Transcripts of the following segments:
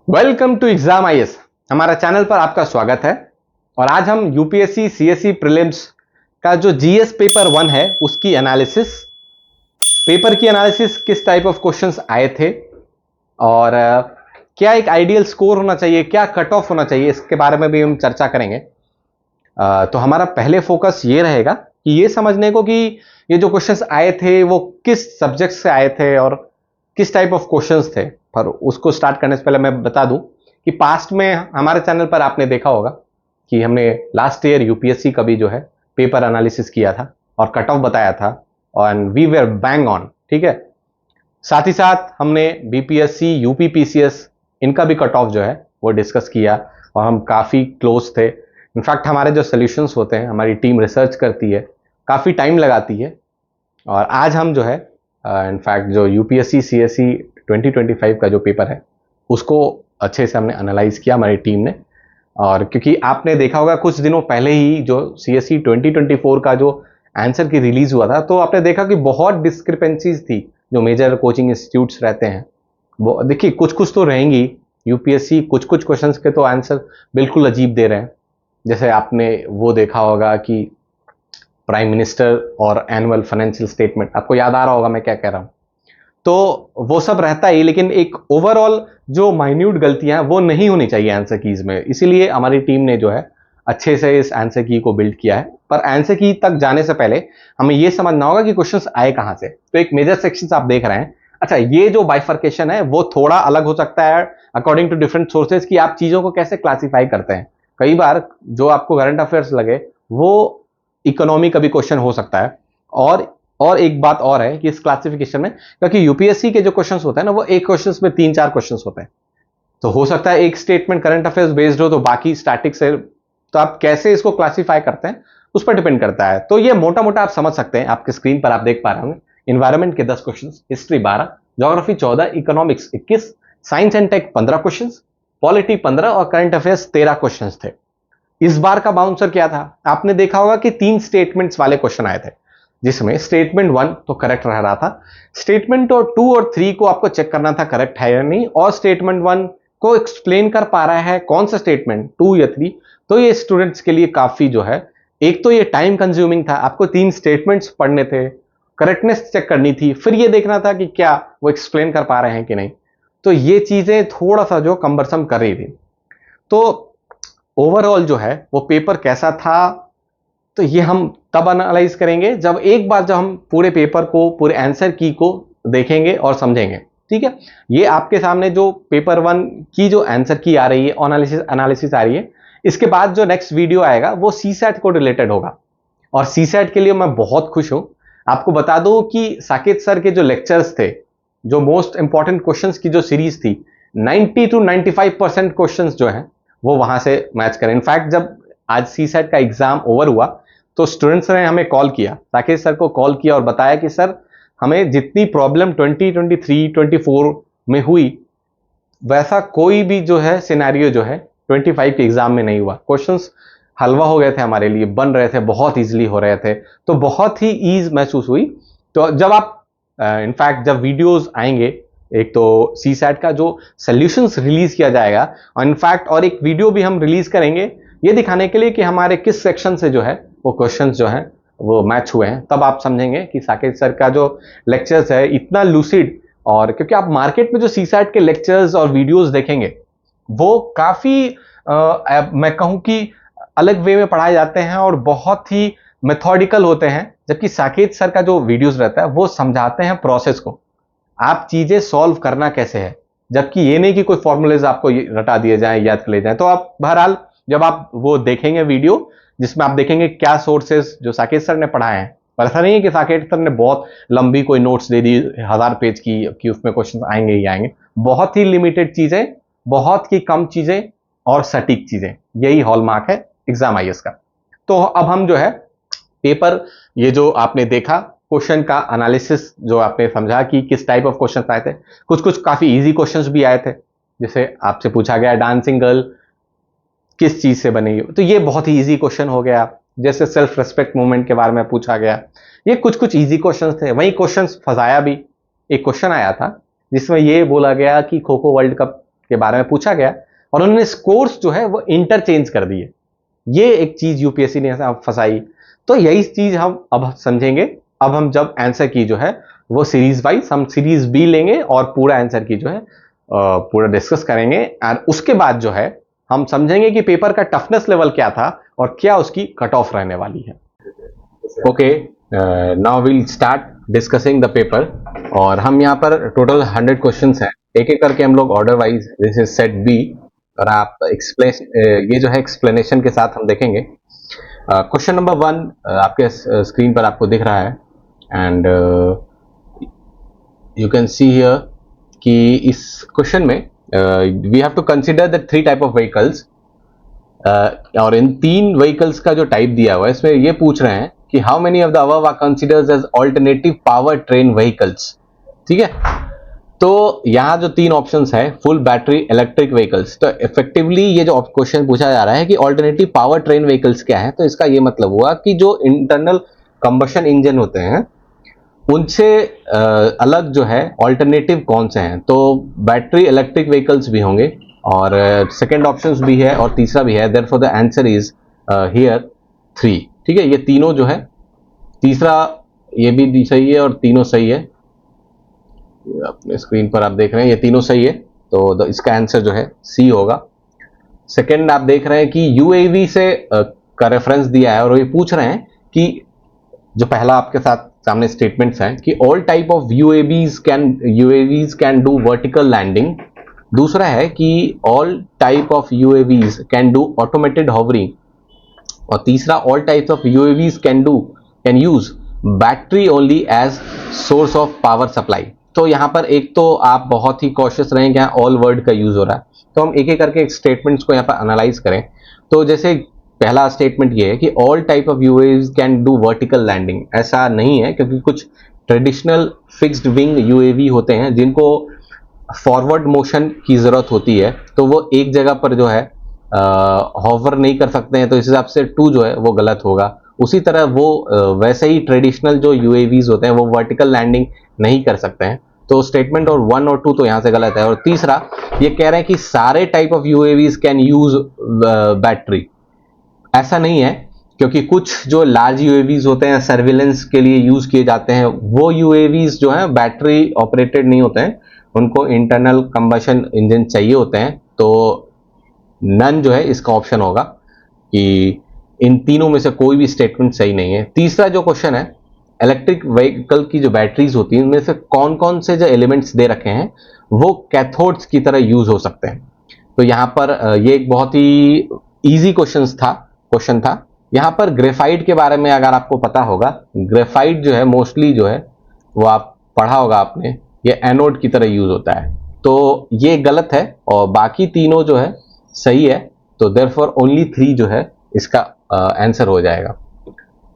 Welcome to exam IAS. हमारा channel पर आपका स्वागत है। और आज हम यूपीएससी सीएससी प्रीलिम्स का जो जीएस पेपर 1 है उसकी एनालिसिस, पेपर की एनालिसिस, किस टाइप ऑफ क्वेश्चंस आए थे और क्या एक आइडियल स्कोर होना चाहिए, क्या कट ऑफ होना चाहिए, इसके बारे में भी हम चर्चा करेंगे। तो हमारा पहले फोकस ये रहेगा कि ये समझने को कि ये जो क्वेश्चंस आए थे वो किस सब्जेक्ट से आए थे और किस टाइप ऑफ क्वेश्चंस थे। पर उसको स्टार्ट करने से पहले मैं बता दूं कि पास्ट में हमारे चैनल पर आपने देखा होगा कि हमने लास्ट ईयर यूपीएससी का भी जो है पेपर एनालिसिस किया था और कट ऑफ बताया था and we were bang on. ठीक है, साथ ही साथ हमने बीपीएससी यूपीपीसीएस इनका भी कट ऑफ जो है वो डिस्कस किया और हम काफ़ी क्लोज थे। इनफैक्ट हमारे जो सोल्यूशंस होते हैं, हमारी टीम रिसर्च करती है, काफ़ी टाइम लगाती है। और आज हम जो है इनफैक्ट जो यूपीएससी सीएससी 2025 का जो पेपर है उसको अच्छे से हमने एनालाइज किया हमारी टीम ने। और क्योंकि आपने देखा होगा कुछ दिनों पहले ही जो सीएससी 2024 का जो आंसर की रिलीज हुआ था, तो आपने देखा कि बहुत डिस्क्रिपेंसीज थी जो मेजर कोचिंग इंस्टीट्यूट्स रहते हैं। वो देखिए कुछ कुछ तो रहेंगी, यूपीएससी कुछ कुछ क्वेश्चंस के तो आंसर बिल्कुल अजीब दे रहे हैं। जैसे आपने वो देखा होगा कि प्राइम मिनिस्टर और एनुअल फाइनेंशियल स्टेटमेंट, आपको याद आ रहा होगा मैं क्या कह रहा हूं। तो वो सब रहता ही, लेकिन एक ओवरऑल जो माइन्यूट गलतियां वो नहीं होनी चाहिए आंसर कीज में। इसीलिए हमारी टीम ने जो है अच्छे से इस आंसर की को बिल्ड किया है। पर आंसर की तक जाने से पहले हमें यह समझना होगा कि क्वेश्चंस आए कहां से। तो एक मेजर सेक्शन आप देख रहे हैं। अच्छा, ये जो बाइफर्केशन है वो थोड़ा अलग हो सकता है अकॉर्डिंग टू डिफरेंट सोर्सेज कि आप चीजों को कैसे क्लासीफाई करते हैं। कई बार जो आपको करंट अफेयर्स लगे वो इकोनॉमी का भी क्वेश्चन हो सकता है। और एक बात और है कि इस क्लासिफिकेशन में, क्योंकि यूपीएससी के जो क्वेश्चंस होते हैं ना वो एक क्वेश्चन में 3-4 क्वेश्चंस होते हैं, तो हो सकता है एक स्टेटमेंट करंट अफेयर्स बेस्ड हो तो बाकी स्टैटिक से। तो आप कैसे इसको क्लासिफाई करते हैं उस पर डिपेंड करता है। तो ये मोटा मोटा आप समझ सकते हैं, आपके स्क्रीन पर आप देख पा रहे होंगे। इन्वायरमेंट के 10 question, history 12, geography 14, economics 21, science and tech 15 question, polity 15 और करंट अफेयर्स 13 क्वेश्चन थे। इस बार का बाउंसर क्या था, आपने देखा होगा कि 3 स्टेटमेंट्स वाले क्वेश्चन आए थे, जिसमें स्टेटमेंट 1 तो करेक्ट रह रहा था, स्टेटमेंट 2 और 3 को आपको चेक करना था करेक्ट है या नहीं, और स्टेटमेंट 1 को एक्सप्लेन कर पा रहा है कौन सा स्टेटमेंट 2 या 3। तो ये स्टूडेंट्स के लिए काफी जो है, एक तो ये टाइम कंज्यूमिंग था, आपको 3 स्टेटमेंट्स पढ़ने थे, करेक्टनेस चेक करनी थी, फिर ये देखना था कि क्या वो एक्सप्लेन कर पा रहे हैं कि नहीं। तो ये चीजें थोड़ा सा जो कंबरसम कर रही थी। तो ओवरऑल जो है वो पेपर कैसा था, तो ये हम तब एनालाइज करेंगे जब हम पूरे पेपर को, पूरे आंसर की को देखेंगे और समझेंगे। ठीक है, ये आपके सामने जो पेपर 1 की जो आंसर की आ रही है, एनालिसिस आ रही है, इसके बाद जो नेक्स्ट वीडियो आएगा वो सीसैट को रिलेटेड होगा। और सीसैट के लिए मैं बहुत खुश हूं। आपको बता दूं कि साकेत सर के जो लेक्चर्स थे, जो मोस्ट इंपॉर्टेंट क्वेश्चंस की जो सीरीज थी, 90 to 95% क्वेश्चंस जो हैं वो वहां से मैच करें। इनफैक्ट जब आज सीसैट का एग्जाम ओवर हुआ तो स्टूडेंट्स ने हमें कॉल किया, साकेत सर को कॉल किया और बताया कि सर हमें जितनी प्रॉब्लम 2023-24 में हुई वैसा कोई भी जो है सिनेरियो जो है 25 के एग्जाम में नहीं हुआ। क्वेश्चंस हलवा हो गए थे हमारे लिए, बन रहे थे, बहुत इजीली हो रहे थे, तो बहुत ही ईज महसूस हुई। तो जब आप इनफैक्ट जब वीडियोस आएंगे, एक तो सीसैट का जो सॉल्यूशंस रिलीज किया जाएगा, और इनफैक्ट और एक वीडियो भी हम रिलीज करेंगे ये दिखाने के लिए कि हमारे किस सेक्शन से जो है वो क्वेश्चंस जो हैं वो मैच हुए हैं। तब आप समझेंगे कि साकेत सर का जो लेक्चर्स है इतना लूसिड, और क्योंकि आप मार्केट में जो सीसैट के लेक्चर्स और वीडियोस देखेंगे वो काफी मैं कहूं कि अलग वे में पढ़ाए जाते हैं और बहुत ही मेथोडिकल होते हैं, जबकि साकेत सर का जो वीडियोस रहता है वो समझाते हैं प्रोसेस को, आप चीजें सॉल्व करना कैसे है। जबकि ये नहीं कि कोई फॉर्मूलेज आपको रटा दिए जाए, याद कर ले जाए। तो आप बहरहाल जब आप वो देखेंगे वीडियो जिसमें आप देखेंगे क्या सोर्सेस जो साकेत सर ने पढ़ाए हैं, और ऐसा नहीं है कि साकेत सर ने बहुत लंबी कोई नोट्स दे दी 1000 पेज की कि उसमें क्वेश्चन आएंगे ही आएंगे। बहुत ही लिमिटेड चीजें, बहुत ही कम चीजें और सटीक चीजें, यही हॉलमार्क है एग्जाम आईएएस का। तो अब हम जो है पेपर, ये जो आपने देखा क्वेश्चन का एनालिसिस, जो आपने समझा कि किस टाइप ऑफ क्वेश्चन आए थे, कुछ कुछ काफी इजी क्वेश्चंस भी आए थे। जैसे आपसे पूछा गया डांसिंग गर्ल किस चीज से बनी, तो ये बहुत ही इजी क्वेश्चन हो गया। जैसे सेल्फ रेस्पेक्ट मूवमेंट के बारे में पूछा गया, ये कुछ कुछ इजी क्वेश्चंस थे। वही क्वेश्चंस फंसाया भी, एक क्वेश्चन आया था जिसमें ये बोला गया कि खो खो वर्ल्ड कप के बारे में पूछा गया और उन्होंने स्कोर्स जो है वो इंटरचेंज कर दिए। ये एक चीज यूपीएससी ने फंसाई। तो यही चीज हम अब समझेंगे। अब हम जब आंसर की जो है वो सीरीज वाइज हम सीरीज बी लेंगे और पूरा आंसर की जो है पूरा डिस्कस करेंगे और उसके बाद जो है हम समझेंगे कि पेपर का टफनेस लेवल क्या था और क्या उसकी कट ऑफ रहने वाली है। Okay, now will start discussing the paper. और हम यहाँ पर टोटल 100 क्वेश्चंस हैं, एक एक करके हम लोग order wise, this is set B, और आप ये जो है एक्सप्लेनेशन के साथ हम देखेंगे। क्वेश्चन नंबर 1 आपके स्क्रीन पर आपको दिख रहा है and you can see here कि इस क्वेश्चन में we have to consider the 3 type of vehicles. और इन 3 व्हीकल्स का जो टाइप दिया हुआ है इसमें ये पूछ रहे हैं कि how many of the above are considered as alternative power train vehicles. ठीक है, तो यहाँ जो 3 ऑप्शंस है, फुल बैटरी इलेक्ट्रिक व्हीकल्स, तो इफेक्टिवली ये जो क्वेश्चन पूछा जा रहा है कि अल्टरनेटिव पावर ट्रेन व्हीकल्स क्या है, तो इसका ये मतलब हुआ कि जो इंटरनल कंबशन इंजन होते हैं उनसे अलग जो है अल्टरनेटिव कौन से हैं। तो बैटरी इलेक्ट्रिक व्हीकल्स भी होंगे और सेकंड ऑप्शंस भी है और तीसरा भी है। Therefore the answer is here 3। ठीक है, ये तीनों जो है, तीसरा ये भी सही है और तीनों सही है। अपने स्क्रीन पर आप देख रहे हैं ये तीनों सही है, तो इसका आंसर जो है सी होगा। सेकंड आप देख रहे हैं कि यूएवी से का रेफरेंस दिया है और ये पूछ रहे हैं कि जो पहला आपके साथ सामने स्टेटमेंट्स हैं कि all type of UAVs can do vertical landing. दूसरा है कि all type of UAVs can do automated hovering. और तीसरा all types of UAVs can use battery only as source of power supply. तो यहां पर एक तो आप बहुत ही कॉशियस रहें कि ऑल वर्ड का यूज हो रहा है, तो हम एक एक करके स्टेटमेंट्स को यहां पर एनालाइज करें। तो जैसे पहला स्टेटमेंट ये है कि all type of UAVs can do vertical landing. ऐसा नहीं है, क्योंकि कुछ ट्रेडिशनल फिक्स्ड विंग यूएवी होते हैं जिनको फॉरवर्ड मोशन की जरूरत होती है, तो वो एक जगह पर जो है हॉवर नहीं कर सकते हैं, तो इस हिसाब से 2 जो है वो गलत होगा। उसी तरह वो वैसे ही ट्रेडिशनल जो यूएवीज होते हैं वो वर्टिकल लैंडिंग नहीं कर सकते हैं। तो स्टेटमेंट और 1 और 2 तो यहां से गलत है। और तीसरा ये कह रहे हैं कि सारे type of UAVs can use battery. ऐसा नहीं है, क्योंकि कुछ जो लार्ज यूएवीज होते हैं सर्विलेंस के लिए यूज किए जाते हैं, वो यूएवीज जो है बैटरी ऑपरेटेड नहीं होते हैं, उनको इंटरनल कंबशन इंजन चाहिए होते हैं। तो नन जो है इसका ऑप्शन होगा कि इन तीनों में से कोई भी स्टेटमेंट सही नहीं है। तीसरा जो क्वेश्चन है, इलेक्ट्रिक व्हीकल की जो बैटरीज होती हैं उनमें से कौन कौन से जो एलिमेंट्स दे रखे हैं वो कैथोड्स की तरह यूज हो सकते हैं। तो यहां पर ये एक बहुत ही इजी क्वेश्चन था। यहां पर ग्रेफाइट के बारे में अगर आपको पता होगा, ग्रेफाइट जो है मोस्टली जो है वो आप पढ़ा होगा आपने, ये एनोड की तरह यूज होता है। तो ये गलत है और बाकी तीनों जो है सही है। तो देयरफॉर ओनली 3 जो है इसका आंसर हो जाएगा।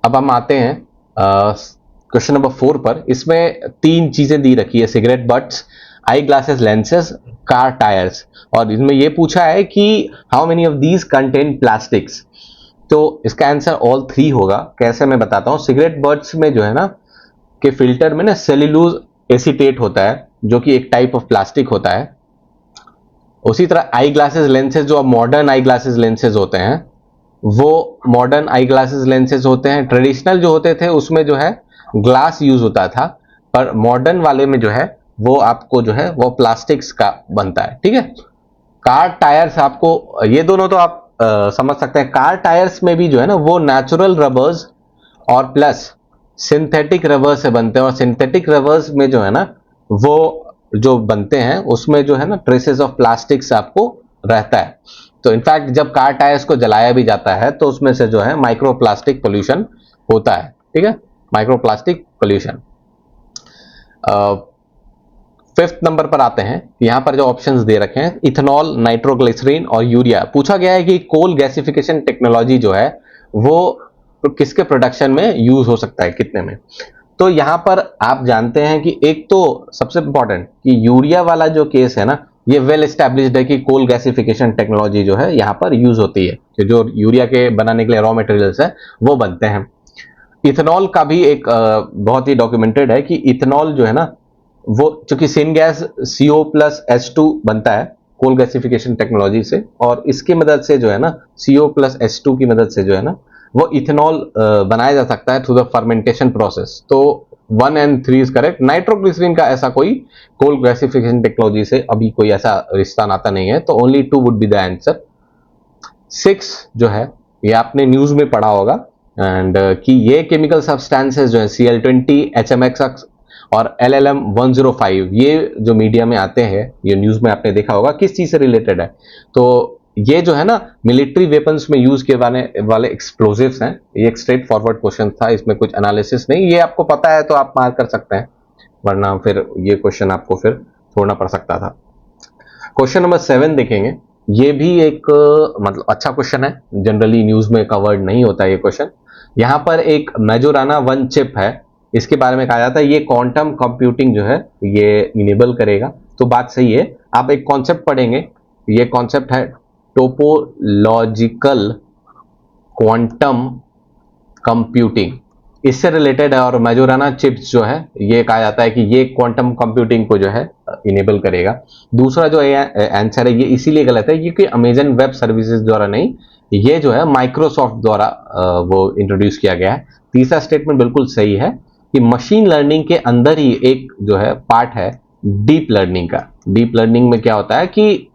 अब हम आते हैं क्वेश्चन नंबर 4 पर। इसमें 3 चीजें दी रखी है, cigarette butts, eye glasses lenses, car tyres. और इसमें यह पूछा है कि how many of these contain plastics. तो इसका आंसर ऑल 3 होगा। कैसे मैं बताता हूं। सिगरेट बट्स में जो है ना कि फिल्टर में ना सेल्यूलोज एसीटेट होता है, जो कि एक टाइप ऑफ प्लास्टिक होता है। उसी तरह आई ग्लासेस लेंसेज, जो अब मॉडर्न आई ग्लासेस लेंसेज होते हैं, वो मॉडर्न आई ग्लासेस लेंसेज होते हैं। ट्रेडिशनल जो होते थे उसमें जो है ग्लास यूज होता था, पर मॉडर्न वाले में जो है वो आपको जो है वो प्लास्टिक्स का बनता है। ठीक है। कार टायर्स, आपको ये दोनों तो आप समझ सकते हैं। कार टायर्स में भी जो है ना वो नेचुरल रबर्स और प्लस सिंथेटिक रबर से बनते हैं। और सिंथेटिक रबर्स में जो है ना वो जो बनते हैं उसमें जो है ना ट्रेसेस ऑफ प्लास्टिक्स आपको रहता है। तो इनफैक्ट जब कार टायर्स को जलाया भी जाता है तो उसमें से जो है माइक्रोप्लास्टिक पोल्यूशन होता है। ठीक है, माइक्रोप्लास्टिक पोल्यूशन। 5th नंबर पर आते हैं। यहां पर जो ऑप्शंस दे रखे हैं, इथेनॉल, नाइट्रोग्लिसरीन और यूरिया। पूछा गया है कि कोल गैसिफिकेशन टेक्नोलॉजी जो है वो किसके प्रोडक्शन में यूज हो सकता है, कितने में। तो यहां पर आप जानते हैं कि एक तो सबसे इंपॉर्टेंट कि यूरिया वाला जो केस है ना, ये वेल एस्टैब्लिश्ड है कि कोल गैसिफिकेशन टेक्नोलॉजी जो है यहां पर यूज होती है, कि जो यूरिया के बनाने के लिए रॉ मटेरियल्स है वो बनते हैं। इथेनॉल का भी एक बहुत ही डॉक्यूमेंटेड है कि इथेनॉल जो है ना वो, चूंकि सिन गैस CO+H2 बनता है कोल गैसिफिकेशन टेक्नोलॉजी से, और इसकी मदद से जो है ना CO+H2 की मदद से जो है ना वो इथेनॉल बनाया जा सकता है थ्रू द फर्मेंटेशन प्रोसेस। तो 1 and 3 इज करेक्ट। नाइट्रोग्लिसरीन का ऐसा कोई कोल गैसिफिकेशन टेक्नोलॉजी से अभी कोई ऐसा रिश्ता नाता नहीं है, तो only 2 would be the answer. 6 जो है ये आपने न्यूज में पढ़ा होगा एंड कि ये केमिकल सब्सटेंसेस जो है Cl20, HMXX और LLM-105 ये जो मीडिया में आते हैं, ये न्यूज में आपने देखा होगा, किस चीज से रिलेटेड है? तो ये जो है ना मिलिट्री वेपन्स में यूज किए वाले एक्सप्लोजिव्स हैं। ये एक स्ट्रेट फॉरवर्ड क्वेश्चन था, इसमें कुछ एनालिसिस नहीं, ये आपको पता है तो आप मार्क कर सकते हैं, वरना फिर ये क्वेश्चन आपको फिर छोड़ना पड़ सकता था। क्वेश्चन नंबर 7 देखेंगे। ये भी एक मतलब अच्छा क्वेश्चन है, जनरली न्यूज में कवर्ड नहीं होता ये क्वेश्चन। यहाँ पर एक मेजोराना 1 चिप है, इसके बारे में कहा जाता है ये क्वांटम कंप्यूटिंग जो है ये इनेबल करेगा। तो बात सही है। आप एक कॉन्सेप्ट पढ़ेंगे, ये कॉन्सेप्ट है टोपोलॉजिकल क्वांटम कंप्यूटिंग, इससे रिलेटेड है। और मेजोराना चिप्स जो है ये कहा जाता है कि ये क्वांटम कंप्यूटिंग को जो है इनेबल करेगा। दूसरा जो आंसर है ये इसीलिए गलत है क्योंकि अमेजन वेब सर्विसेज द्वारा नहीं, ये जो है माइक्रोसॉफ्ट द्वारा वो इंट्रोड्यूस किया गया है। तीसरा स्टेटमेंट बिल्कुल सही है कि मशीन लर्निंग के अंदर ही एक जो है पार्ट है डीप लर्निंग का। डीप लर्निंग में क्या होता है कि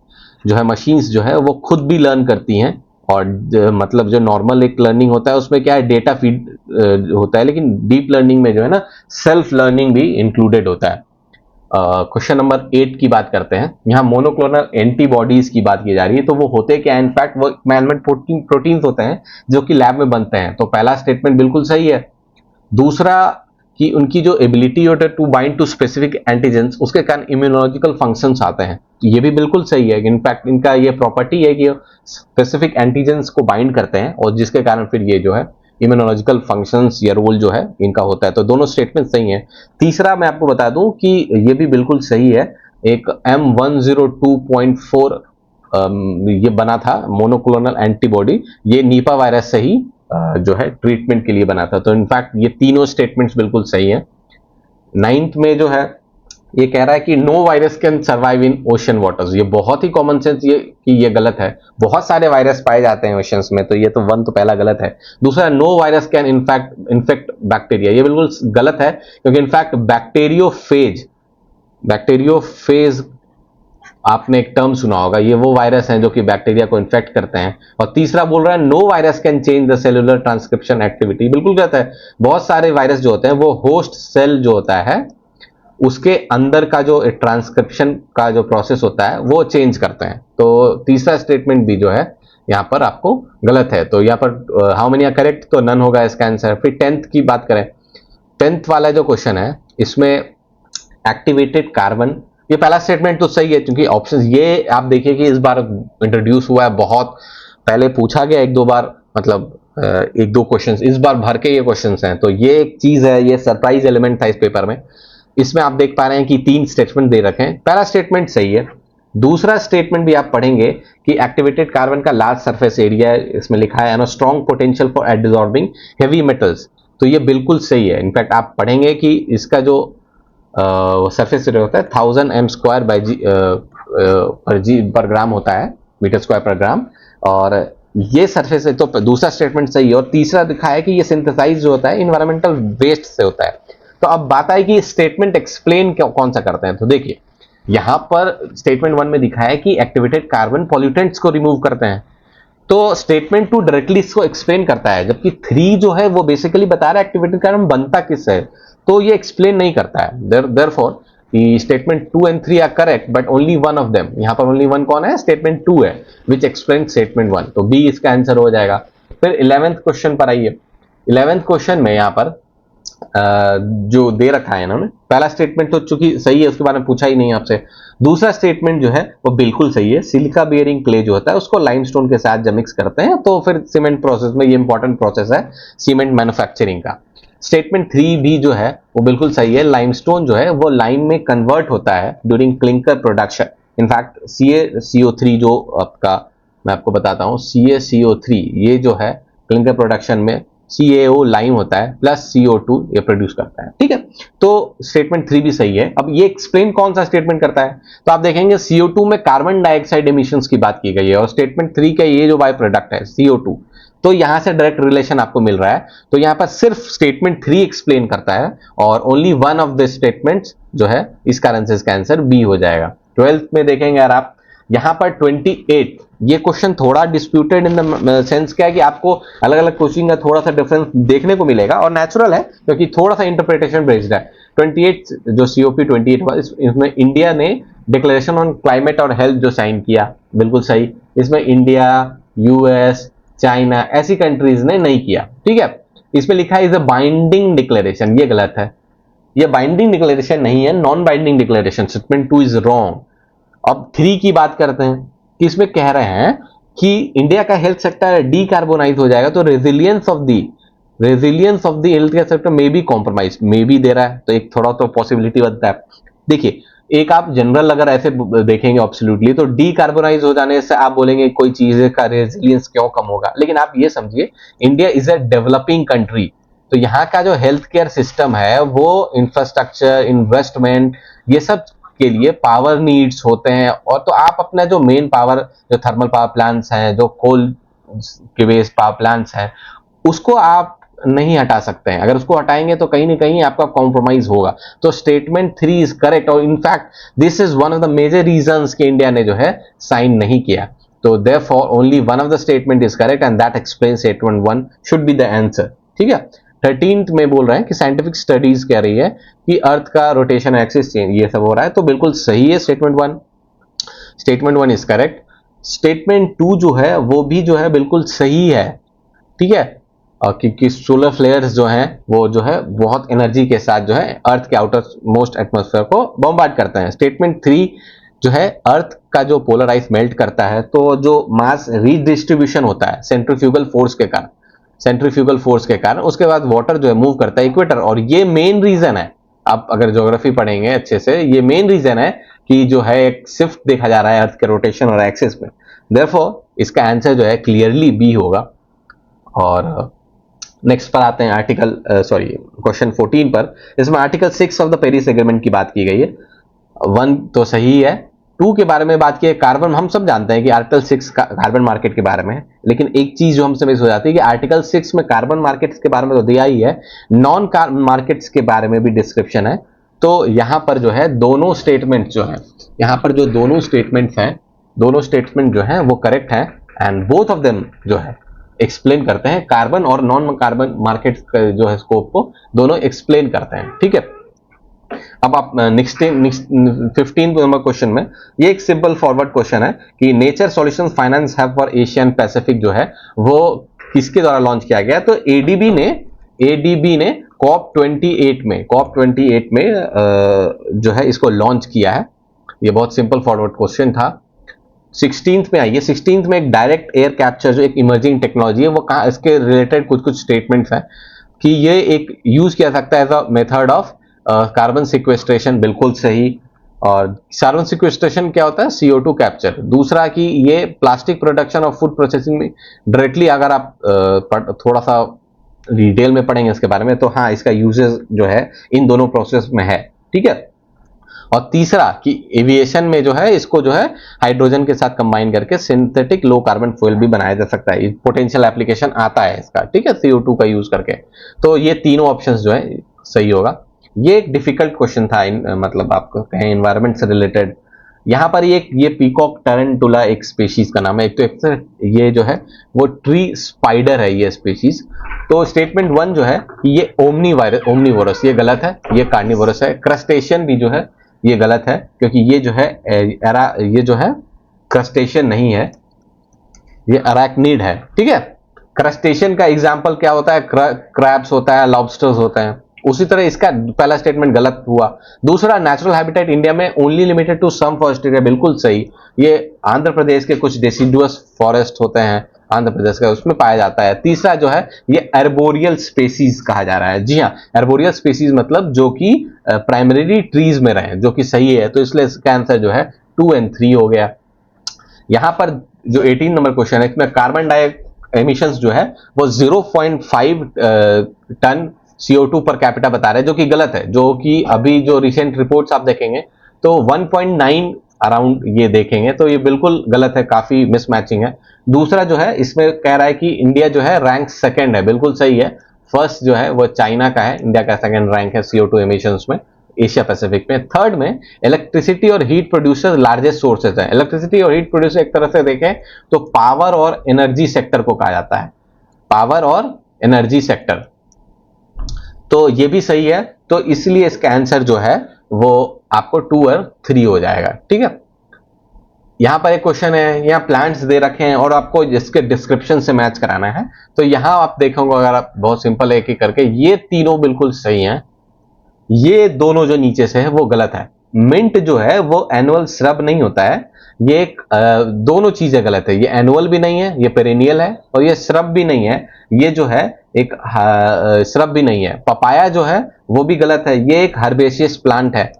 जो है मशीन्स जो है वो खुद भी लर्न करती हैं, और मतलब जो नॉर्मल एक लर्निंग होता है उसमें क्या है डेटा फीड होता है, लेकिन डीप लर्निंग में जो है ना सेल्फ लर्निंग भी इंक्लूडेड होता है। क्वेश्चन नंबर 8 की बात करते हैं। यहाँ मोनोक्लोनल एंटीबॉडीज की बात की जा रही है, तो वो होते क्या है? इनफैक्ट वो मैनमेड प्रोटीन्स होते हैं जो कि लैब में बनते हैं। तो पहला स्टेटमेंट बिल्कुल सही है। दूसरा कि उनकी जो एबिलिटी होता है to bind to specific antigens, उसके कारण इम्यूनोलॉजिकल फंक्शंस आते हैं, तो ये भी बिल्कुल सही है। इनफैक्ट इनका ये प्रॉपर्टी है कि स्पेसिफिक एंटीजेंस को बाइंड करते हैं और जिसके कारण फिर ये जो है इम्यूनोलॉजिकल फंक्शंस या रोल जो है इनका होता है। तो दोनों स्टेटमेंट सही है। तीसरा मैं आपको बता दूं कि ये भी बिल्कुल सही है। एक M102.4 ये बना था मोनोक्लोनल एंटीबॉडी, ये नीपा वायरस से ही जो है ट्रीटमेंट के लिए बना था। तो इनफैक्ट ये तीनों स्टेटमेंट्स बिल्कुल सही है। 9th में जो है ये कह रहा है कि no virus can survive in ocean waters. ये बहुत ही कॉमन सेंस ये कि ये गलत है। बहुत सारे वायरस पाए जाते हैं ओशंस में, तो ये तो 1 तो पहला गलत है। दूसरा no virus can infect bacteria, ये बिल्कुल गलत है क्योंकि इनफैक्ट बैक्टीरियोफेज आपने एक टर्म सुना होगा, ये वो वायरस हैं जो कि बैक्टीरिया को इन्फेक्ट करते हैं। और तीसरा बोल रहा है no virus can change the cellular transcription activity, बिल्कुल गलत है। बहुत सारे वायरस जो होते हैं वो होस्ट सेल जो होता है उसके अंदर का जो ट्रांसक्रिप्शन का जो प्रोसेस होता है वो चेंज करते हैं। तो तीसरा स्टेटमेंट भी जो है यहां पर आपको गलत है। तो यहां पर हाउ मेनी आर करेक्ट, तो नन होगा इसका आंसर। फिर 10th की बात करें, 10th वाला जो क्वेश्चन है इसमें एक्टिवेटेड कार्बन, ये पहला स्टेटमेंट तो सही है क्योंकि ऑप्शन ये आप देखिए कि इस बार इंट्रोड्यूस हुआ है, बहुत पहले पूछा गया 1-2 बार, मतलब 1-2 क्वेश्चंस इस बार भर के ये क्वेश्चंस हैं। तो ये एक चीज है, ये सरप्राइज एलिमेंट था इस पेपर में। इसमें आप देख पा रहे हैं कि 3 स्टेटमेंट दे रखे हैं। पहला स्टेटमेंट सही है। दूसरा स्टेटमेंट भी आप पढ़ेंगे कि एक्टिवेटेड कार्बन का लार्ज सरफेस एरिया इसमें लिखा है and strong potential for absorbing heavy metals, तो ये बिल्कुल सही है। इनफैक्ट आप पढ़ेंगे कि इसका जो सरफेस एरिया होता है 1000 m² पर ग्राम होता है, मीटर स्क्वायर पर ग्राम, और ये सरफेस है। तो दूसरा स्टेटमेंट सही है। और तीसरा दिखा है कि ये सिंथेसाइज जो होता है इन्वायरमेंटल वेस्ट से होता है। तो अब बात आई कि स्टेटमेंट एक्सप्लेन कौन सा करते हैं। तो देखिए यहां पर स्टेटमेंट 1 में दिखा है कि एक्टिवेटेड कार्बन पॉल्यूटेंट्स को रिमूव करते हैं, तो स्टेटमेंट 2 डायरेक्टली इसको एक्सप्लेन करता है, जबकि 3 जो है वो बेसिकली बता रहा है एक्टिवेटेड कार्बन बनता किससे है, तो ये एक्सप्लेन नहीं करता है। Therefore statement 2 and 3 are correct but only one of them, यहां पर ओनली वन कौन है? स्टेटमेंट 2 है विच एक्सप्लेन स्टेटमेंट 1, तो बी इसका आंसर हो जाएगा। फिर 11th क्वेश्चन पर आइए। 11th क्वेश्चन में यहां पर जो दे रखा है इन्होंने, पहला स्टेटमेंट तो चूंकि सही है उसके बारे में पूछा ही नहीं आपसे। दूसरा स्टेटमेंट जो है वो बिल्कुल सही है। सिलिका बियरिंग क्ले जो होता है उसको लाइमस्टोन के साथ जब मिक्स करते हैं तो फिर सीमेंट प्रोसेस में, ये इंपॉर्टेंट प्रोसेस है सीमेंट मैन्युफैक्चरिंग का। स्टेटमेंट 3 भी जो है वो बिल्कुल सही है। लाइमस्टोन जो है वो लाइम में कन्वर्ट होता है during clinker production. In fact CaCO3 जो आपका मैं आपको बताता हूं, CaCO3 ये जो है क्लिंकर प्रोडक्शन में CaO लाइम होता है प्लस CO2 ये प्रोड्यूस करता है, ठीक है। तो स्टेटमेंट 3 भी सही है। अब ये एक्सप्लेन कौन सा स्टेटमेंट करता है, तो आप देखेंगे CO2 में कार्बन डाइऑक्साइड एमिशंस की बात की गई है, और स्टेटमेंट 3 का ये जो बाय प्रोडक्ट है CO2, तो यहां से डायरेक्ट रिलेशन आपको मिल रहा है। तो यहां पर सिर्फ स्टेटमेंट 3 एक्सप्लेन करता है, और only one of the statements जो है, इस कारण से इसका आंसर बी हो जाएगा। 12th में देखेंगे यार आप, यहां पर 28, ये क्वेश्चन थोड़ा डिस्प्यूटेड इन द सेंस क्या है कि आपको अलग अलग क्वेश्चन का थोड़ा सा डिफरेंस देखने को मिलेगा, और नेचुरल है क्योंकि थोड़ा सा इंटरप्रिटेशन बेस्ड है। 28 जो COP28 हुआ, इसमें इंडिया ने डिक्लेरेशन ऑन क्लाइमेट और हेल्थ जो साइन किया, बिल्कुल सही। इसमें इंडिया, US, चाइना ऐसी कंट्रीज ने नहीं किया, ठीक है। इसमें लिखा है इज अ बाइंडिंग डिक्लेरेशन, ये गलत है। ये बाइंडिंग डिक्लेरेशन नहीं है, non binding declaration. Statement 2 is wrong. अब 3 की बात करते हैं कि इसमें कह रहे हैं कि इंडिया का हेल्थ सेक्टर डीकार्बोनाइज हो जाएगा, तो resilience of the health care sector में भी कॉम्प्रोमाइज में भी दे रहा है, तो एक थोड़ा तो पॉसिबिलिटी बनता है। देखिए, एक आप जनरल अगर ऐसे देखेंगे एब्सोल्युटली, तो डीकार्बोनाइज हो जाने से आप बोलेंगे कोई चीज का रेजिलियंस क्यों कम होगा, लेकिन आप ये समझिए India is a developing country, तो यहाँ का जो हेल्थ केयर सिस्टम है वो इंफ्रास्ट्रक्चर, इन्वेस्टमेंट, ये सब के लिए पावर नीड्स होते हैं। और तो आप अपना जो मेन पावर, जो थर्मल पावर प्लांट्स हैं, जो कोल के बेस्ड पावर प्लांट्स हैं, उसको आप नहीं हटा सकते हैं। अगर उसको हटाएंगे तो कहीं ना कहीं आपका कॉम्प्रोमाइज होगा। तो स्टेटमेंट 3 इज करेक्ट, और in fact this is one of the major reasons कि इंडिया ने जो है साइन नहीं किया। तो therefore only one of the statement is correct, and that explains statement 1 should be the answer, ठीक है। 13th में बोल रहे हैं कि साइंटिफिक स्टडीज कह रही है कि अर्थ का रोटेशन एक्सिस चेंज ये सब हो रहा है, तो बिल्कुल सही है statement 1। Statement 1 is correct. Statement 2 जो है वो भी जो है बिल्कुल सही है, ठीक है। क्योंकि सोलर फ्लेयर्स जो हैं वो जो है बहुत एनर्जी के साथ जो है अर्थ के आउटर मोस्ट एटमॉस्फेयर को बॉम्बार्ड करते हैं। स्टेटमेंट 3 जो है, अर्थ का जो पोलर आइस मेल्ट करता है, तो जो मास रीडिस्ट्रीब्यूशन होता है सेंट्रीफ्यूगल फोर्स के कारण, उसके बाद वाटर जो है मूव करता है इक्वेटर, और ये मेन रीजन है। आप अगर ज्योग्राफी पढ़ेंगे अच्छे से, ये मेन रीजन है कि जो है एक शिफ्ट देखा जा रहा है अर्थ के रोटेशन और एक्सिस में। देयरफॉर इसका आंसर जो है क्लियरली बी होगा। और नेक्स्ट पर आते हैं क्वेश्चन 14 पर। इसमें article 6 of the Paris agreement की बात की गई है। 1 तो सही है। 2 के बारे में बात की है, कार्बन, हम सब जानते हैं कि आर्टिकल 6 कार्बन मार्केट के बारे में है, लेकिन एक चीज जो हमसे मिस हो जाती है कि आर्टिकल 6 में कार्बन मार्केट्स के बारे में तो दिया ही है, नॉन कार्बन मार्केट्स के बारे में भी डिस्क्रिप्शन है। तो यहां पर जो है दोनों स्टेटमेंट जो है, यहां पर जो दोनों स्टेटमेंट्स हैं, दोनों स्टेटमेंट जो है वो करेक्ट है, एंड बोथ ऑफ देम जो है एक्सप्लेन करते हैं कार्बन और नॉन कार्बन मार्केट का जो है स्कोप को दोनों एक्सप्लेन करते हैं, ठीक है। अब आप नेक्स्ट 15 नंबर क्वेश्चन में, ये एक सिंपल फॉरवर्ड क्वेश्चन है कि nature solutions finance hub for Asian Pacific जो है वो किसके द्वारा लॉन्च किया गया। तो एडीबी ने COP28 में जो है इसको लॉन्च किया है। ये बहुत सिंपल फॉरवर्ड क्वेश्चन था। 16th में आइए, 16th में एक डायरेक्ट एयर कैप्चर जो एक इमर्जिंग टेक्नोलॉजी है, वो कहाँ, इसके रिलेटेड कुछ स्टेटमेंट्स हैं कि ये एक यूज किया सकता है as a method of carbon sequestration, बिल्कुल सही। और कार्बन सिक्वेस्ट्रेशन क्या होता है, CO2 कैप्चर। दूसरा कि ये प्लास्टिक प्रोडक्शन और फूड प्रोसेसिंग में डायरेक्टली, अगर आप थोड़ा सा डिटेल में पढ़ेंगे इसके बारे में, तो हाँ, इसका यूजेस जो है इन दोनों प्रोसेस में है, ठीक है। और तीसरा कि एविएशन में जो है इसको जो है हाइड्रोजन के साथ कंबाइन करके सिंथेटिक लो कार्बन फ्यूल भी बनाया जा सकता है, पोटेंशियल एप्लीकेशन आता है इसका, ठीक है, CO2 का यूज करके। तो ये तीनों ऑप्शंस जो है सही होगा। ये एक डिफिकल्ट क्वेश्चन था, मतलब आपको कहें एनवायरमेंट से रिलेटेड। यहां पर ये पीकॉक टैरेंटुला एक स्पेशीज का नाम है। एक तो ये जो है वो ट्री स्पाइडर है ये स्पेशीज। तो स्टेटमेंट 1 जो है ये ओमनीवोरस, ये गलत है, ये कार्निवोरस है। क्रस्टेशियन भी जो है ये गलत है, क्योंकि ये जो है ये जो है क्रस्टेशियन नहीं है, ये अराक्निड है, ठीक है। क्रस्टेशियन का एग्जांपल क्या होता है, क्रैब्स होता है, लॉबस्टर्स होते हैं। उसी तरह इसका पहला स्टेटमेंट गलत हुआ। दूसरा, नेचुरल हैबिटेट इंडिया में only limited to some forest area, बिल्कुल सही। ये आंध्र प्रदेश के कुछ डेसिडुअस फॉरेस्ट होते हैं आंध्र प्रदेश का, उसमें पाया जाता है। तीसरा जो है ये अर्बोरियल स्पेसीज कहा जा रहा है। जी हाँ, अर्बोरियल स्पेसीज मतलब जो कि प्राइमरी ट्रीज में रहे, जो कि सही है। तो इसलिए इसका आंसर जो है 2 और 3 हो गया। यहां पर जो 18 नंबर क्वेश्चन है, इसमें एमिशंस जो है वो 0.5 टन CO2 पर कैपिटा बता रहे हैं, जो कि गलत है। जो कि अभी जो रिसेंट रिपोर्ट्स आप देखेंगे तो 1.9 अराउंड ये देखेंगे, तो ये बिल्कुल गलत है, काफी मिसमैचिंग है। दूसरा जो है इसमें कह रहा है कि इंडिया जो है रैंक सेकंड है, बिल्कुल सही है। फर्स्ट जो है वो चाइना का है, इंडिया का सेकंड रैंक है CO2 एमिशंस में एशिया पैसिफिक में। थर्ड में इलेक्ट्रिसिटी और हीट प्रोड्यूसर लार्जेस्ट सोर्सेज है। इलेक्ट्रिसिटी और हीट प्रोड्यूसर एक तरह से देखें तो पावर और एनर्जी सेक्टर को कहा जाता है, पावर और एनर्जी सेक्टर, तो ये भी सही है। तो इसलिए इसका आंसर जो है वो आपको 2 और 3 हो जाएगा। ठीक है, यहां पर एक क्वेश्चन है, यहाँ प्लांट्स दे रखे हैं और आपको इसके डिस्क्रिप्शन से मैच कराना है। तो यहां आप देखोगे, अगर आप बहुत सिंपल एक एक करके, ये तीनों बिल्कुल सही हैं, ये दोनों जो नीचे से है वो गलत है। मिंट जो है वो एनुअल श्रब नहीं होता है, ये एक दोनों चीजें गलत है। ये एनुअल भी नहीं है, ये पेरेनियल है, और ये श्रब भी नहीं है, ये जो है एक श्रब भी नहीं है। पपाया जो है वो भी गलत है, ये एक हर्बेशियस प्लांट है।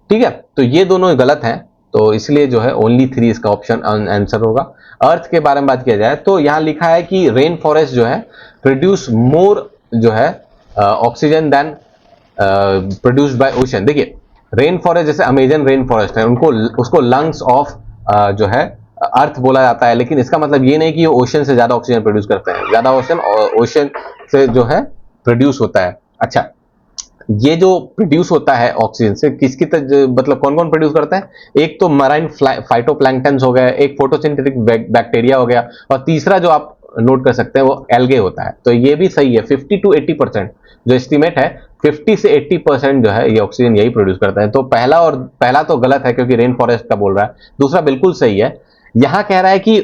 ठीक है, तो ये दोनों गलत हैं, तो इसलिए जो है ओनली 3 इसका ऑप्शन आंसर होगा। अर्थ के बारे में बात किया जाए तो यहां लिखा है कि रेन फॉरेस्ट जो है प्रोड्यूस मोर जो है oxygen than produced by ocean. देखिए, रेन फॉरेस्ट जैसे अमेजन रेन फॉरेस्ट है, उनको उसको लंग्स ऑफ जो है अर्थ बोला जाता है, लेकिन इसका मतलब ये नहीं कि वो ओशन से ज्यादा ऑक्सीजन प्रोड्यूस करते हैं, ज्यादा ओशन से जो है प्रोड्यूस होता है। अच्छा, ये जो प्रोड्यूस होता है ऑक्सीजन से किसकी मतलब कौन कौन प्रोड्यूस करता है? एक तो मराइन फाइटोप्लैंक्टन्स हो गए, एक फोटोसिंथेटिक बैक्टीरिया हो गया, और तीसरा जो आप नोट कर सकते हैं वो एल्गे होता है। तो ये भी सही है, 50 to 80% जो एस्टिमेट है 50 से 80% जो है ये ऑक्सीजन यही प्रोड्यूस करता है। तो पहला तो गलत है क्योंकि रेन फॉरेस्ट का बोल रहा है, दूसरा बिल्कुल सही है। यहां कह रहा है कि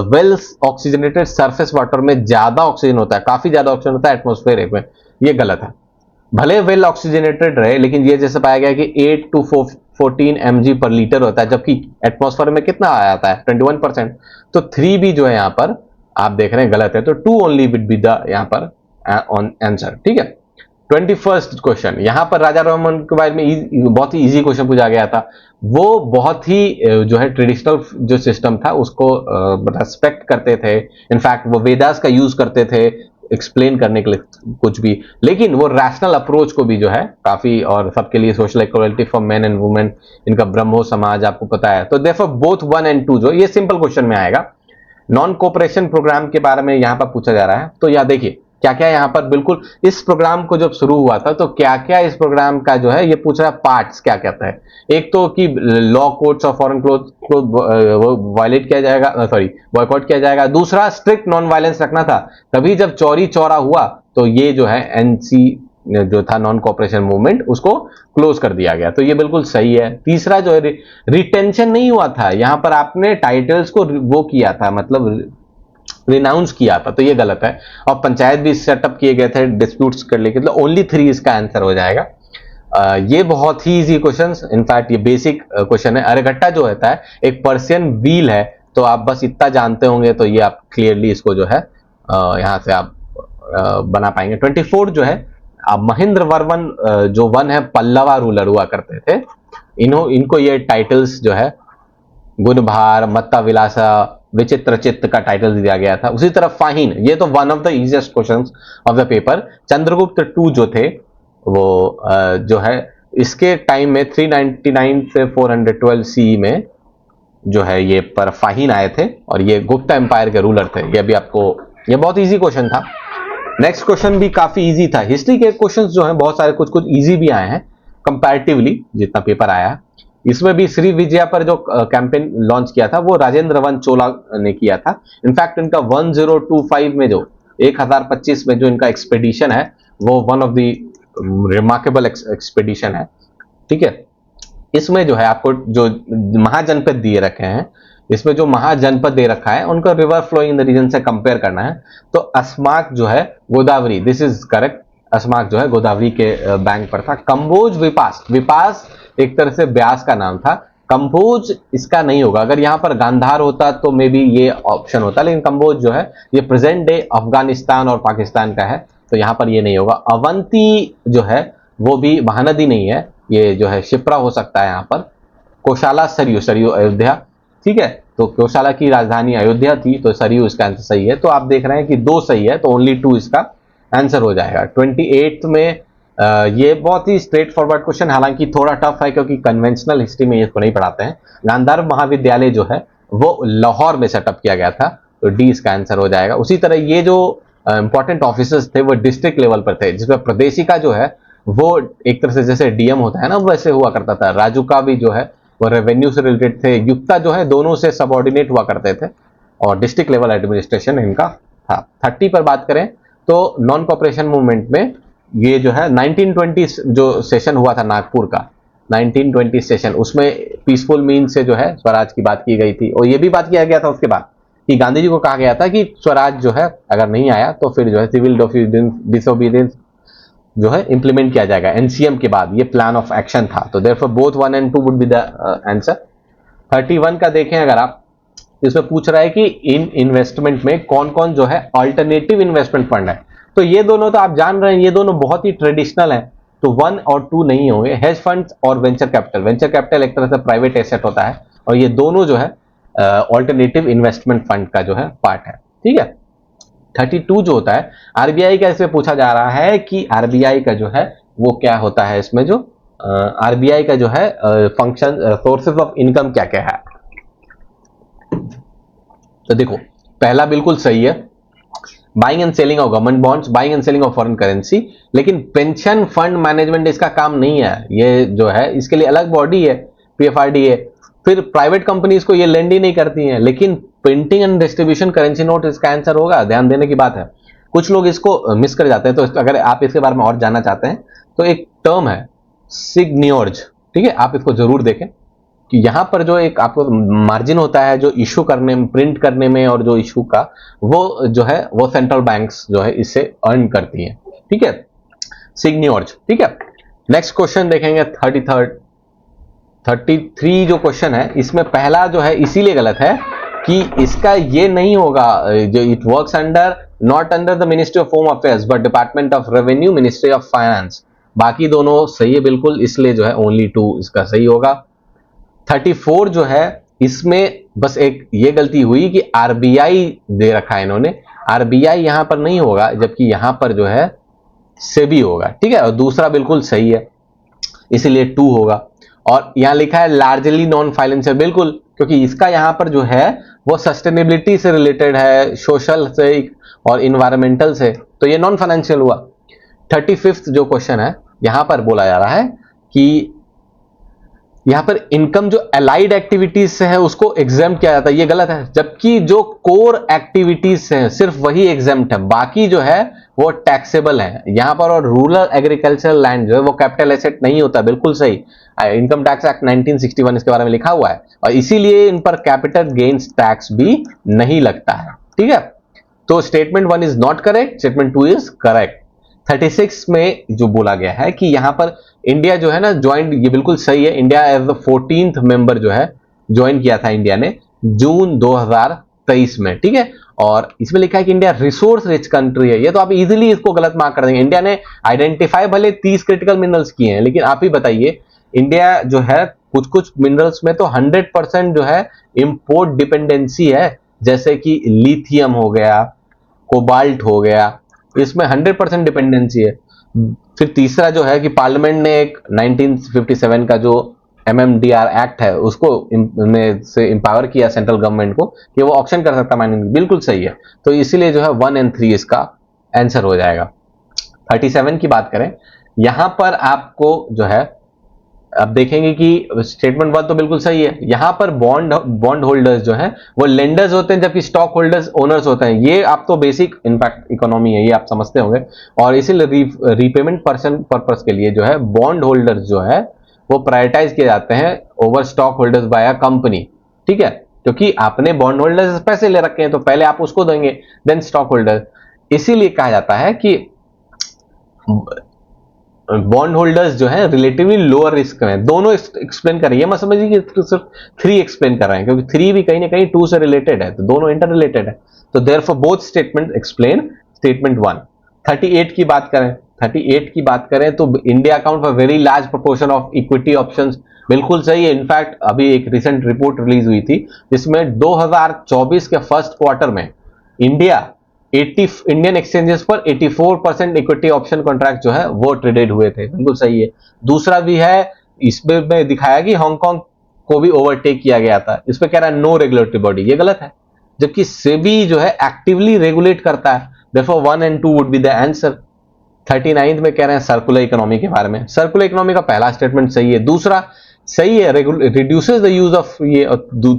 वेल ऑक्सीजनेटेड सरफेस वाटर में ज्यादा ऑक्सीजन होता है, काफी ज्यादा ऑक्सीजन होता है एटमॉस्फेयर में, ये गलत है। भले वेल ऑक्सीजनेटेड रहे, लेकिन ये जैसे पाया गया कि 8 to 14 mg पर लीटर होता है, जबकि एटमॉस्फेयर में कितना आ जाता है 21%। तो 3 भी जो है यहां पर आप देख रहे हैं गलत है, तो 2 ओनली विड बी द यहां पर ऑन आंसर। ठीक है, 21st क्वेश्चन, यहां पर राजा रमन के बारे में बहुत ही इजी क्वेश्चन पूछा गया था। वो बहुत ही जो है ट्रेडिशनल जो सिस्टम था उसको रेस्पेक्ट करते थे, इनफैक्ट वो वेदास का यूज करते थे एक्सप्लेन करने के लिए कुछ भी, लेकिन वो रैशनल अप्रोच को भी जो है काफी, और सबके लिए social equality for main and women, इनका ब्रह्मो समाज आपको पता है। तो देयरफॉर बोथ 1 and 2 जो ये सिंपल क्वेश्चन में आएगा। नॉन कोऑपरेशन प्रोग्राम के बारे में यहां पर पूछा जा रहा है, तो यहां देखिए क्या क्या यहां पर बिल्कुल इस प्रोग्राम को जब शुरू हुआ था तो क्या क्या इस प्रोग्राम का जो है ये पूछ रहा है पार्ट्स क्या कहता है। एक तो कि लॉ कोड्स और फॉरेन क्लोथ वायलेट किया जाएगा, सॉरी बॉयकॉट किया जाएगा। दूसरा स्ट्रिक्ट नॉन वायलेंस रखना था, तभी जब चौरी चौरा हुआ तो ये जो है एनसी जो था नॉन कोऑपरेशन मूवमेंट उसको क्लोज कर दिया गया, तो ये बिल्कुल सही है। तीसरा जो है रिटेंशन नहीं हुआ था, यहां पर आपने टाइटल्स को वो किया था, मतलब रिनाउंस किया था, तो ये गलत है। और पंचायत भी सेटअप किए गए थे डिस्प्यूट्स कर लेके, मतलब ओनली 3 इसका आंसर हो जाएगा। ये बहुत ही इजी क्वेश्चंस, इनफैक्ट ये बेसिक क्वेश्चन है। अरेगट्टा जो होता है एक पर्शियन व्हील है, तो आप बस इतना जानते होंगे तो ये आप क्लियरली इसको जो है यहां से आप बना पाएंगे। 24 जो है महेंद्र वर्मन जो वन है पल्लवा रूलर हुआ करते थे, इनको ये टाइटल्स जो है गुणभार, मत्ता विलासा, विचित्र चित्त का टाइटल दिया गया था। उसी तरह फाहिन, ये तो one of the easiest questions of the paper. Chandragupta 2 जो थे वो जो है इसके टाइम में 399 से 412 CE में जो है ये पर फाहिन आए थे, और ये गुप्ता एम्पायर के रूलर थे। ये भी आपको, ये बहुत इजी क्वेश्चन था। नेक्स्ट क्वेश्चन भी काफी इजी था। हिस्ट्री के क्वेश्चंस जो हैं बहुत सारे कुछ कुछ इजी भी आए हैं कंपैरेटिवली जितना पेपर आया है। इसमें भी श्री विजया पर जो कैंपेन लॉन्च किया था वो राजेंद्र वन चोला ने किया था। इनफैक्ट इनका 1025 में जो 1025 में जो इनका एक्सपेडिशन है वो one of the remarkable expedition है। ठीक है, इसमें जो है आपको जो महाजनपद दिए रखे हैं, इसमें जो महाजनपद दे रखा है उनका river flowing in the region से कंपेयर करना है। तो अस्माक जो है Godavari, this is correct, Asmaka जो है गोदावरी के बैंक पर था। कंबोज विपास, विपास एक तरह से ब्यास का नाम था, कंबोज इसका नहीं होगा। अगर यहां पर गांधार होता तो मे बी ये ऑप्शन होता, लेकिन कंबोज जो है ये प्रेजेंट डे अफगानिस्तान और पाकिस्तान का है, तो यहां पर ये नहीं होगा। अवंती जो है वो भी महानदी नहीं है, ये जो है शिप्रा हो सकता है यहां पर। कोशाला सरयू, सरयू अयोध्या, ठीक है, तो गौशाला की राजधानी अयोध्या थी, तो सरयू इसका आंसर सही है। तो आप देख रहे हैं कि 2 सही है, तो ओनली 2 इसका आंसर हो जाएगा। 28 में ये बहुत ही स्ट्रेट फॉरवर्ड क्वेश्चन, हालांकि थोड़ा टफ है क्योंकि कन्वेंशनल हिस्ट्री में इसको नहीं पढ़ाते हैं। गांधार महाविद्यालय जो है वो लाहौर में सेटअप किया गया था, तो डी इसका आंसर हो जाएगा। उसी तरह ये जो इंपॉर्टेंट ऑफिसर्स थे वो डिस्ट्रिक्ट लेवल पर थे, जिसमें प्रदेशिका जो है वो एक तरह से जैसे डीएम होता है ना, वैसे हुआ करता था। राजू का भी जो है वो रेवेन्यू से रिलेटेड थे, युक्ता जो है दोनों से सबऑर्डिनेट हुआ करते थे, और डिस्ट्रिक्ट लेवल एडमिनिस्ट्रेशन इनका था। 30 पर बात करें तो नॉन कॉपरेशन मूवमेंट में ये जो है 1920 जो सेशन हुआ था नागपुर का, 1920 सेशन, उसमें पीसफुल मीन से जो है स्वराज की बात की गई थी। और ये भी बात किया गया था उसके बाद कि गांधी जी को कहा गया था कि स्वराज जो है अगर नहीं आया तो फिर जो है सिविल डिसोबीडियंस जो है इंप्लीमेंट किया जाएगा एनसीएम के बाद। ये प्लान ऑफ एक्शन था, तो therefore both 1 and 2 would be the answer. 31 का देखें अगर आप, इसमें पूछ रहा है कि इन इन्वेस्टमेंट में कौन कौन जो है अल्टरनेटिव इन्वेस्टमेंट फंड है। तो ये दोनों तो आप जान रहे हैं, ये दोनों बहुत ही ट्रेडिशनल हैं, तो 1 और 2 नहीं होंगे। हेज फंड्स और वेंचर कैपिटल, वेंचर कैपिटल एक तरह से प्राइवेट एसेट होता है, और ये दोनों जो है अल्टरनेटिव इन्वेस्टमेंट फंड का जो है पार्ट है, ठीक है। 32 जो होता है आरबीआई का, इसमें पूछा जा रहा है कि आरबीआई का जो है वो क्या होता है, इसमें जो आरबीआई का जो है फंक्शन, सोर्सेज ऑफ इनकम क्या क्या है। तो देखो पहला बिल्कुल सही है, buying and selling of government bonds, buying and selling of foreign currency. लेकिन पेंशन फंड मैनेजमेंट इसका काम नहीं है, ये जो है इसके लिए अलग बॉडी है, पीएफआरडीए। फिर प्राइवेट कंपनीज को ये लेंड ही नहीं करती हैं, लेकिन printing and distribution currency note इसका आंसर होगा। ध्यान देने की बात है, कुछ लोग इसको मिस कर जाते हैं, तो अगर आप इसके बारे में और जानना चाहते हैं तो एक टर्म है सिग्नियोर्ज, ठीक है, आप इसको जरूर देखें कि यहां पर जो एक आपको मार्जिन होता है जो इशू करने में, प्रिंट करने में, और जो इशू का वो जो है वो सेंट्रल बैंक्स जो है इससे अर्न करती हैं, ठीक है, सिग्नियोर्ज, ठीक है। नेक्स्ट क्वेश्चन देखेंगे 33 जो क्वेश्चन है, इसमें पहला जो है इसीलिए गलत है कि इसका ये नहीं होगा, जो it works under, not under the ministry of home affairs but department of revenue, ministry of finance. बाकी दोनों सही है बिल्कुल, इसलिए जो है ओनली 2 इसका सही होगा। 34 जो है इसमें बस एक ये गलती हुई कि आरबीआई दे रखा है इन्होंने, आरबीआई यहां पर नहीं होगा, जबकि यहां पर जो है सेबी होगा, ठीक है। और दूसरा बिल्कुल सही है, इसीलिए 2 होगा। और यहां लिखा है लार्जली नॉन फाइनेंशियल, बिल्कुल, क्योंकि इसका यहां पर जो है वो सस्टेनेबिलिटी से रिलेटेड है, सोशल से और इन्वायरमेंटल से, तो ये नॉन फाइनेंशियल हुआ। 35 जो क्वेश्चन है यहां पर बोला जा रहा है कि यहां पर इनकम जो अलाइड एक्टिविटीज से है उसको एग्जाम किया जाता है, ये गलत है। जबकि जो कोर एक्टिविटीज से है सिर्फ वही एग्जाम्प्ट है, बाकी जो है वो टैक्सेबल है यहां पर। और रूरल एग्रीकल्चरल लैंड जो है वो कैपिटल एसेट नहीं होता, बिल्कुल सही। इनकम टैक्स एक्ट 1961 इसके बारे में लिखा हुआ है, और इसीलिए इन पर कैपिटल गेन्स टैक्स भी नहीं लगता है, ठीक है। तो statement 1 is not correct, statement 2 is correct. 36 में जो बोला गया है कि यहां पर इंडिया जो है ना ज्वाइन, ये बिल्कुल सही है, India as the 14th member जो है ज्वाइन किया था इंडिया ने जून 2023 में, ठीक है। और इसमें लिखा है कि इंडिया रिसोर्स रिच कंट्री है, ये तो आप इजीली इसको गलत मार्क कर देंगे। इंडिया ने आइडेंटिफाई भले 30 क्रिटिकल मिनरल्स किए हैं, लेकिन आप ही बताइए इंडिया जो है कुछ कुछ मिनरल्स में तो 100% जो है इंपोर्ट डिपेंडेंसी है, जैसे कि लिथियम हो गया, कोबाल्ट हो गया, इसमें 100% डिपेंडेंसी है। फिर तीसरा जो है कि पार्लियामेंट ने एक 1957 का जो MMDR एक्ट है उसको में से इंपावर किया सेंट्रल गवर्नमेंट को कि वो ऑक्शन कर सकता माइनिंग, बिल्कुल सही है। तो इसीलिए जो है 1 and 3 इसका आंसर हो जाएगा। 37 की बात करें, यहां पर आपको जो है अब देखेंगे कि स्टेटमेंट 1 तो बिल्कुल सही है, यहां पर बॉन्ड होल्डर्स जो है वो लेंडर्स होते हैं, जबकि स्टॉक होल्डर्स ओनर्स होते हैं। ये आप तो बेसिक इनफैक्ट इकोनॉमी है, ये आप समझते होंगे। और इसीलिए रीपेमेंट पर्पस के लिए जो है बॉन्ड होल्डर्स जो है वो प्रायोरिटाइज किए जाते हैं over stock holders by a company, ठीक है, क्योंकि आपने बॉन्ड होल्डर्स पैसे ले रखे हैं तो पहले आप उसको देंगे, देन स्टॉक होल्डर। इसीलिए कहा जाता है कि बॉन्ड होल्डर्स जो है रिलेटिवली लोअर रिस्क में। दोनों एक्सप्लेन कर रही है, मैं समझिए कि सिर्फ 3 एक्सप्लेन कर रहे हैं, क्योंकि 3 भी कहीं ना कहीं 2 से रिलेटेड है, तो दोनों इंटर रिलेटेड है। तो therefore both statement explain statement 1। 38 की बात करें तो India account for very large proportion of equity options बिल्कुल सही है। इनफैक्ट अभी एक रिसेंट रिपोर्ट रिलीज हुई थी जिसमें 2024 के फर्स्ट क्वार्टर में इंडिया 80 इंडियन एक्सचेंजेस पर 84% इक्विटी ऑप्शन कॉन्ट्रैक्ट जो है वो ट्रेडेड हुए थे। बिल्कुल सही है। दूसरा भी है, इसमें में दिखाया कि हांगकांग को भी ओवरटेक किया गया था। इस पे कह रहा है नो रेगुलेटरी बॉडी, ये गलत है, जबकि सेबी जो है एक्टिवली रेगुलेट करता है। देयरफॉर 1 और 2 वुड बी द आंसर। 39 में कह रहे हैं सर्कुलर इकोनॉमी के बारे में। सर्कुलर इकोनॉमी का पहला स्टेटमेंट सही है। दूसरा सही है, रिड्यूसेस द यूज ऑफ, ये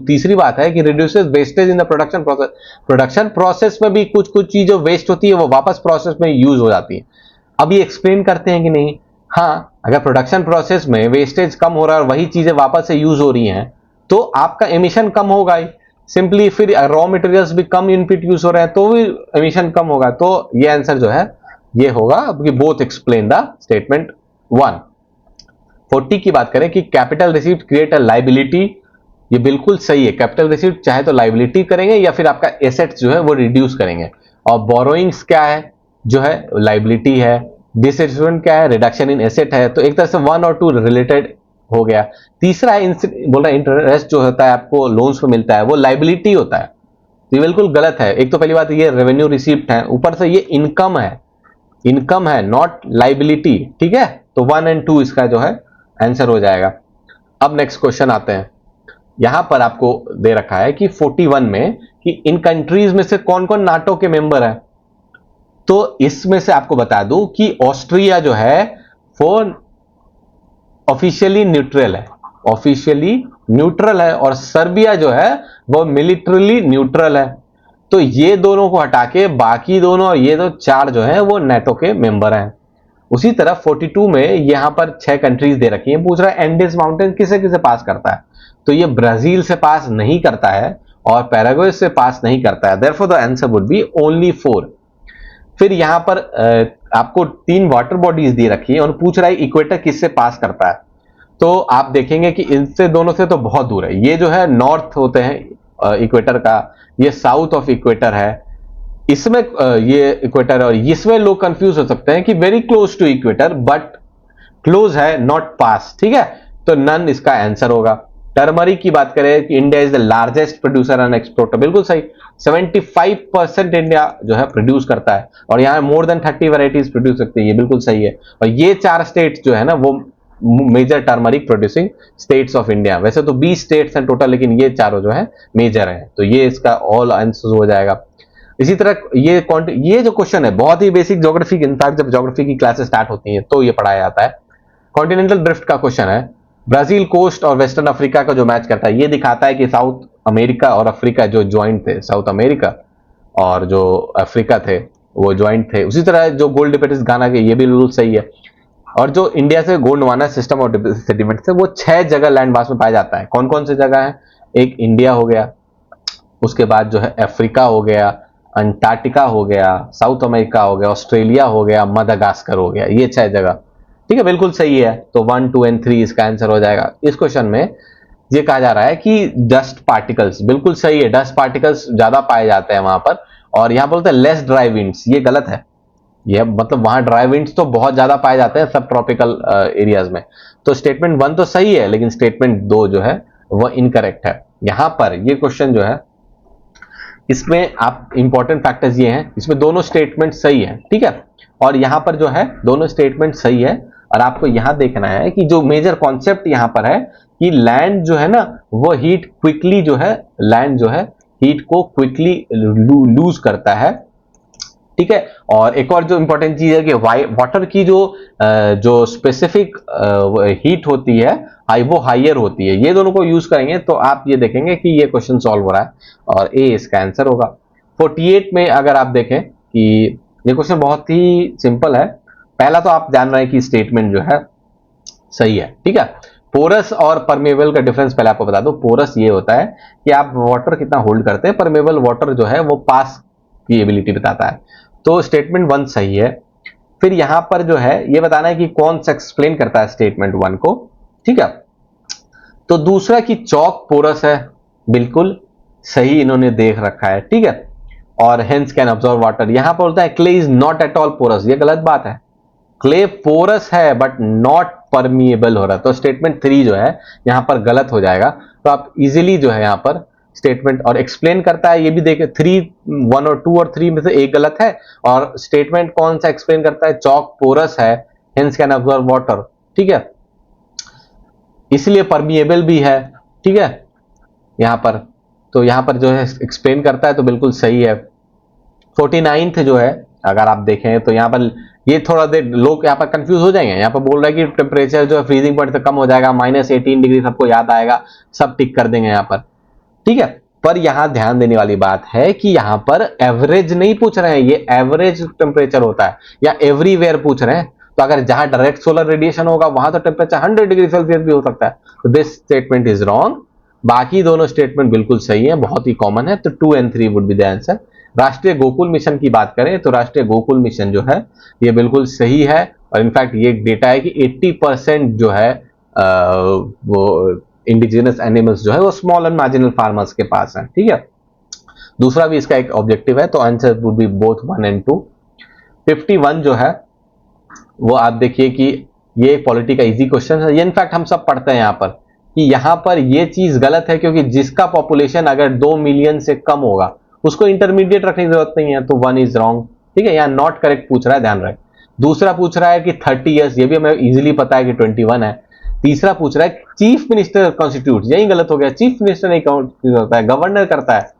तीसरी बात है कि reduces wastage in the production process. Production process में भी कुछ कुछ चीज जो वेस्ट होती है वो वापस प्रोसेस में यूज हो जाती है। अब ये एक्सप्लेन करते हैं कि नहीं। हाँ, अगर प्रोडक्शन प्रोसेस में वेस्टेज कम हो रहा है और वही चीजें वापस से यूज हो रही हैं तो आपका एमिशन कम होगा ही सिंपली। फिर रॉ मटेरियल्स भी कम इनपुट यूज हो रहे हैं तो भी एमिशन कम होगा। तो ये आंसर जो है ये होगा कि बोथ एक्सप्लेन द स्टेटमेंट 1। 40 की बात करें कि capital received create a liability, ये बिल्कुल सही है। कैपिटल रिसीव्ड चाहे तो लाइबिलिटी करेंगे या फिर आपका एसेट्स जो है वो रिड्यूस करेंगे। और बोरोइंग्स क्या है, जो है लाइबिलिटी है। डिसइन्वेस्टमेंट क्या है, रिडक्शन इन एसेट है। तो एक तरह से 1 और 2 रिलेटेड हो गया। तीसरा है बोल रहा है इंटरेस्ट जो होता है आपको लोन्स पे मिलता है वो लाइबिलिटी होता है। तो ये बिल्कुल गलत है। एक तो पहली बात ये रेवेन्यू रिसीप्ट है, ऊपर से ये इनकम है, इनकम है नॉट लाइबिलिटी। ठीक है, तो 1 और 2 इसका जो है आंसर हो जाएगा। अब नेक्स्ट क्वेश्चन आते हैं। यहां पर आपको दे रखा है कि 41 में कि इन कंट्रीज में से कौन कौन नाटो के मेंबर है। तो इसमें से आपको बता दूं कि ऑस्ट्रिया जो है वो ऑफिशियली न्यूट्रल है, ऑफिशियली न्यूट्रल है। और सर्बिया जो है वो मिलिट्रली न्यूट्रल है। तो ये दोनों को हटा के बाकी दोनों और ये दो चार जो है वो नाटो के मेंबर हैं। उसी तरह 42 में यहां पर 6 कंट्रीज दे रखी हैं। पूछ रहा है एंडीज माउंटेन किसे किसे पास करता है। तो ये ब्राजील से पास नहीं करता है और पैराग्वे से पास नहीं करता है। Therefore the answer would be only 4। फिर यहां पर आपको 3 वाटर बॉडीज दे रखी है और पूछ रहा है इक्वेटर किससे पास करता है। तो आप देखेंगे कि इनसे दोनों से तो बहुत दूर है। ये जो है नॉर्थ होते हैं इक्वेटर का, ये साउथ ऑफ इक्वेटर है। इसमें ये इक्वेटर और इसमें लोग कंफ्यूज हो सकते हैं कि very close to equator but close है नॉट पास। ठीक है, तो नन इसका आंसर होगा। टर्मरिक की बात करें कि India is the largest producer and exporter, बिल्कुल सही। 75% इंडिया जो है प्रोड्यूस करता है और यहां मोर देन 30 वैरायटीज प्रोड्यूस करती है, ये बिल्कुल सही है। और ये 4 स्टेट्स जो है ना वो major turmeric producing states of India. वैसे तो 20 स्टेट्स हैं टोटल, लेकिन ये चारों जो है मेजर हैं। तो ये इसका ऑल आंसर हो जाएगा। इसी तरह ये जो क्वेश्चन है बहुत ही बेसिक ज्योग्राफी, इनफैक्ट जब ज्योग्राफी की क्लासेस स्टार्ट होती हैं तो ये पढ़ाया जाता है। कॉन्टिनेंटल ड्रिफ्ट का क्वेश्चन है। ब्राजील कोस्ट और वेस्टर्न अफ्रीका का जो मैच करता है ये दिखाता है कि साउथ अमेरिका और अफ्रीका जो ज्वाइंट थे, साउथ अमेरिका और जो अफ्रीका थे वो ज्वाइंट थे। उसी तरह जो गोल्ड डिपोजिट्स गाना के, ये भी बिल्कुल सही है। और जो इंडिया से गोंडवाना सिस्टम और सेडिमेंट से वो 6 जगह लैंड मास में पाया जाता है। कौन कौन सी जगह है, एक इंडिया हो गया, उसके बाद जो है अफ्रीका हो गया, अंटार्कटिका हो गया, साउथ अमेरिका हो गया, ऑस्ट्रेलिया हो गया, मदागास्कर हो गया, ये 6 जगह। ठीक है, बिल्कुल सही है। तो 1, 2 और 3 इसका आंसर हो जाएगा। इस क्वेश्चन में ये कहा जा रहा है कि डस्ट पार्टिकल्स, बिल्कुल सही है, डस्ट पार्टिकल्स ज्यादा पाए जाते हैं वहां पर। और यहां बोलते हैं लेस ड्राई विंड्स, ये गलत है। ये मतलब वहां ड्राई विंड्स तो बहुत ज्यादा पाए जाते हैं सब ट्रॉपिकल एरियाज में। तो स्टेटमेंट 1 तो सही है, लेकिन स्टेटमेंट 2 जो है वह इनकरेक्ट है। यहां पर ये क्वेश्चन जो है इसमें आप इंपॉर्टेंट फैक्टर्स ये हैं, इसमें दोनों स्टेटमेंट सही है। ठीक है, और यहां पर जो है दोनों स्टेटमेंट सही है। और आपको यहां देखना है कि जो मेजर कॉन्सेप्ट यहां पर है कि लैंड जो है ना वो हीट क्विकली जो है, लैंड जो है हीट को क्विकली लूज करता है। ठीक है, और एक और जो इंपॉर्टेंट चीज है कि वाटर की जो स्पेसिफिक हीट होती है वो हाइयर होती है। ये दोनों को यूज करेंगे तो आप ये देखेंगे कि ये क्वेश्चन सॉल्व हो रहा है और ए इसका आंसर होगा। 48 में अगर आप देखें कि ये क्वेश्चन बहुत ही सिंपल है। पहला तो आप जान रहे हैं कि स्टेटमेंट जो है सही है। ठीक है, पोरस और परमेबल का डिफरेंस पहले आपको बता दो। पोरस ये होता है कि आप वाटर कितना होल्ड करते हैं, परमेबल वाटर जो है वो पास की एबिलिटी बताता है। तो स्टेटमेंट 1 सही है। फिर यहां पर जो है ये बताना है कि कौन सा एक्सप्लेन करता है स्टेटमेंट 1 को। ठीक है, तो दूसरा कि चौक पोरस है, बिल्कुल सही इन्होंने देख रखा है। ठीक है, और हेंस कैन ऑब्जर्व वाटर। यहां पर बोलता है clay is not at all porous, ये गलत बात है। क्ले पोरस है बट नॉट परमिएबल हो रहा है। तो स्टेटमेंट 3 जो है यहां पर गलत हो जाएगा। तो आप इजीली जो है यहां पर स्टेटमेंट और एक्सप्लेन करता है, ये भी देखे 3, 1 और 2 और 3 में से एक गलत है। और स्टेटमेंट कौन सा एक्सप्लेन करता है, चॉक पोरस है, हेंस कैन अब्जॉर्ब वाटर, ठीक है, इसलिए परमिएबल भी है, ठीक है यहां पर। तो यहां पर जो है एक्सप्लेन करता है, तो बिल्कुल सही है। 49th जो है अगर आप देखें तो यहां पर ये थोड़ा देर लोग यहां पर कंफ्यूज हो जाएंगे। यहां पर बोल रहा है कि टेम्परेचर जो है फ्रीजिंग पॉइंट से कम हो जाएगा, -18 डिग्री सबको याद आएगा, सब टिक कर देंगे यहां पर, ठीक है। पर यहां ध्यान देने वाली बात है कि यहां पर एवरेज नहीं पूछ रहे हैं, ये एवरेज टेम्परेचर होता है या एवरीवेयर पूछ रहे हैं। तो अगर जहां डायरेक्ट सोलर रेडिएशन होगा वहां तो टेम्परेचर 100 डिग्री सेल्सियस भी हो सकता है। तो दिस स्टेटमेंट इज रॉन्ग। बाकी दोनों स्टेटमेंट बिल्कुल सही है, बहुत ही कॉमन है। तो 2 and 3 would be the answer. राष्ट्रीय गोकुल मिशन की बात करें तो राष्ट्रीय गोकुल मिशन जो है ये बिल्कुल सही है। और इनफैक्ट ये डेटा है कि 80% जो है वो इंडिजिनस एनिमल्स जो है वो स्मॉल एंड मार्जिनल फार्मर्स के पास है, ठीक है। दूसरा भी इसका एक ऑब्जेक्टिव है, तो answer would be both 1 and 2। 51 जो है वो आप देखिए कि ये एक पॉलिटी का इजी क्वेश्चन है। ये इनफैक्ट हम सब पढ़ते हैं यहां पर कि यहां पर ये चीज गलत है, क्योंकि जिसका पॉपुलेशन अगर 2 मिलियन से कम होगा उसको इंटरमीडिएट रखने की जरूरत नहीं है। तो 1 इज रॉन्ग, ठीक है, यहां नॉट करेक्ट पूछ रहा है, ध्यान रखें। दूसरा पूछ रहा है कि 30 ईयर्स, ये भी हमें इजीली पता है कि 21 है। तीसरा पूछ रहा है चीफ मिनिस्टर कॉन्स्टिट्यूट, यही गलत हो गया, चीफ मिनिस्टर नहीं होता है, गवर्नर करता है।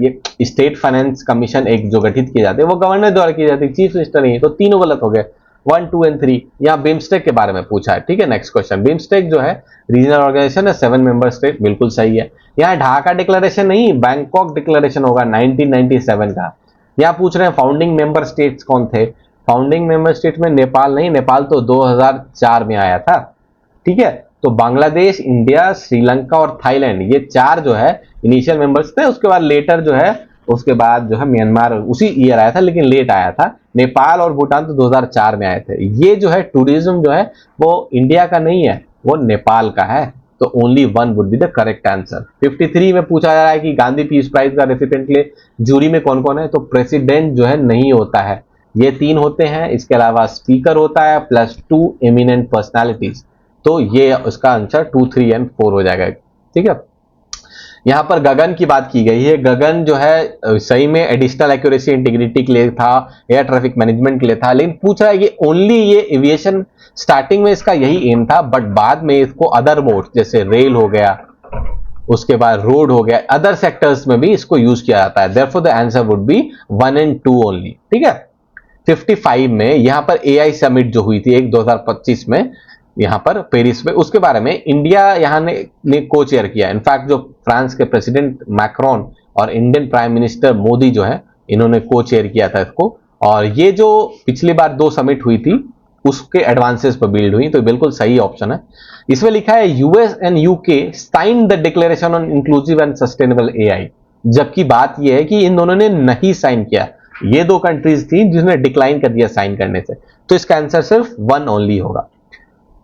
ये स्टेट फाइनेंस कमीशन एक जो गठित किए जाते हैं वो गवर्नर द्वारा की जाती है, चीफ मिनिस्टर नहीं। तो तीनों गलत हो गए, 1, 2 and 3। यहाँ बिम्स्टेक के बारे में पूछा है, ठीक है। नेक्स्ट क्वेश्चन, बिम्स्टेक जो है रीजनल ऑर्गेनाइजेशन है, 7 मेंबर स्टेट, बिल्कुल सही है। यहाँ ढाका डिक्लेरेशन नहीं, बैंकॉक डिक्लेरेशन होगा 1997 का। यहाँ पूछ रहे हैं फाउंडिंग मेंबर स्टेट्स कौन थे। फाउंडिंग मेंबर स्टेट में नेपाल नहीं, नेपाल तो 2004 में आया था, ठीक है। तो बांग्लादेश, इंडिया, श्रीलंका और थाईलैंड, ये 4 जो है इनिशियल मेंबर्स थे। उसके बाद लेटर जो है उसके बाद जो है म्यांमार उसी ईयर आया था, लेकिन लेट आया था। नेपाल और भूटान तो 2004 में आए थे। ये जो है टूरिज्म जो है वो इंडिया का नहीं है, वो नेपाल का है। तो only 1 would be the correct answer. 53 में पूछा जा रहा है कि गांधी पीस प्राइज का रेसिपिएंट के लिए जूरी में कौन कौन है। तो प्रेसिडेंट जो है नहीं होता है, ये 3 होते हैं। इसके अलावा स्पीकर होता है +2 एमिनेंट पर्सनालिटीज। तो ये उसका आंसर 2, 3 and 4 हो जाएगा, ठीक है। यहां पर गगन की बात की गई है। गगन जो है सही में एडिशनल एक्यूरेसी इंटीग्रिटी के लिए था, एयर ट्रैफिक मैनेजमेंट के लिए था, लेकिन पूछ रहा है कि ओनली ये एविएशन, स्टार्टिंग में इसका यही एम था, बट बाद में इसको अदर मोड्स जैसे रेल हो गया, उसके बाद रोड हो गया, अदर सेक्टर्स में भी इसको यूज किया जाता है। Therefore the answer would be 1 and 2 only, ठीक है। 55 में यहां पर एआई समिट जो हुई थी 2025 में यहां पर पेरिस में, उसके बारे में इंडिया यहां ने को चेयर किया। इनफैक्ट जो फ्रांस के प्रेसिडेंट मैक्रोन और इंडियन प्राइम मिनिस्टर मोदी जो है इन्होंने को चेयर किया था इसको। और ये जो पिछली बार 2 समिट हुई थी उसके एडवांसेस पर बिल्ड हुई, तो बिल्कुल सही ऑप्शन है। इसमें लिखा है US and UK sign the declaration on inclusive and sustainable AI, जबकि बात यह है कि इन दोनों ने नहीं साइन किया। ये 2 कंट्रीज थी जिसने डिक्लाइन कर दिया साइन करने से। तो इसका आंसर सिर्फ 1 ओनली होगा।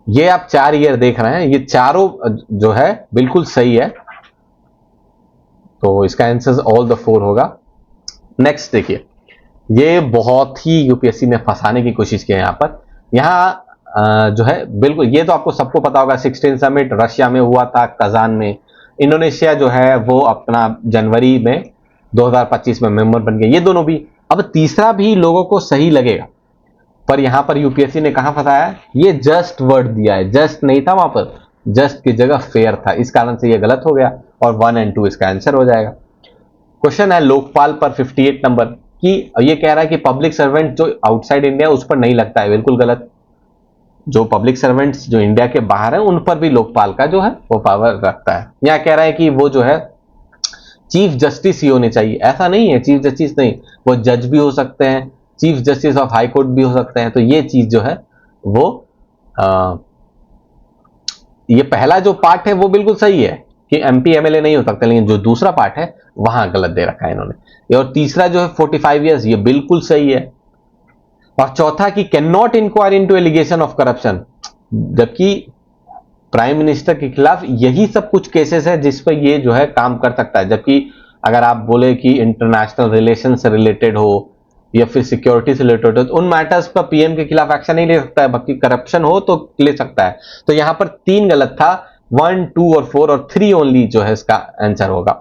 ये आप 4 ईयर देख रहे हैं, ये चारों जो है बिल्कुल सही है। तो इसका आंसर ऑल द 4 होगा। नेक्स्ट देखिए, ये बहुत ही यूपीएससी ने फंसाने की कोशिश की है यहाँ जो है बिल्कुल, ये तो आपको सबको पता होगा। 16 समिट रशिया में हुआ था, कजान में। इंडोनेशिया जो है वो अपना जनवरी में 2025 में मेंबर बन गए, ये दोनों भी। अब तीसरा भी लोगों को सही लगेगा, पर यहां पर यूपीएससी ने कहां फंसाया, ये जस्ट वर्ड दिया है, जस्ट नहीं था वहां पर, जस्ट की जगह फेयर था, इस कारण से ये गलत हो गया और 1 and 2 इसका आंसर हो जाएगा। क्वेश्चन है लोकपाल पर 58 नंबर की, ये कह रहा है कि पब्लिक सर्वेंट जो आउटसाइड इंडिया उस पर नहीं लगता है, बिल्कुल गलत। जो पब्लिक सर्वेंट्स जो इंडिया के बाहर है उन पर भी लोकपाल का जो है वो पावर रखता है। यहां कह रहा है कि वो जो है चीफ जस्टिस ही होने चाहिए, ऐसा नहीं है, चीफ जस्टिस नहीं, वो जज भी हो सकते हैं, chief justice of high court भी हो सकते हैं। तो ये चीज जो है वो ये पहला जो पार्ट है वो बिल्कुल सही है कि एमपी एमएलए नहीं हो सकते, लेकिन जो दूसरा पार्ट है वहां गलत दे रखा है इन्होंने। और तीसरा जो है 45 ईयर्स, ये बिल्कुल सही है। और चौथा कि can not inquire into allegation of corruption, जबकि प्राइम मिनिस्टर के खिलाफ यही सब कुछ केसेस है जिस पर ये जो है काम कर सकता है। जबकि अगर आप बोले कि इंटरनेशनल रिलेशन से रिलेटेड हो या फिर सिक्योरिटी से रिलेटेड हो, तो उन मैटर्स पर पीएम के खिलाफ एक्शन नहीं ले सकता है, बाकी करप्शन हो तो ले सकता है। तो यहां पर 3 गलत था, 1, 2 और 4 और 3 ओनली जो है इसका आंसर होगा।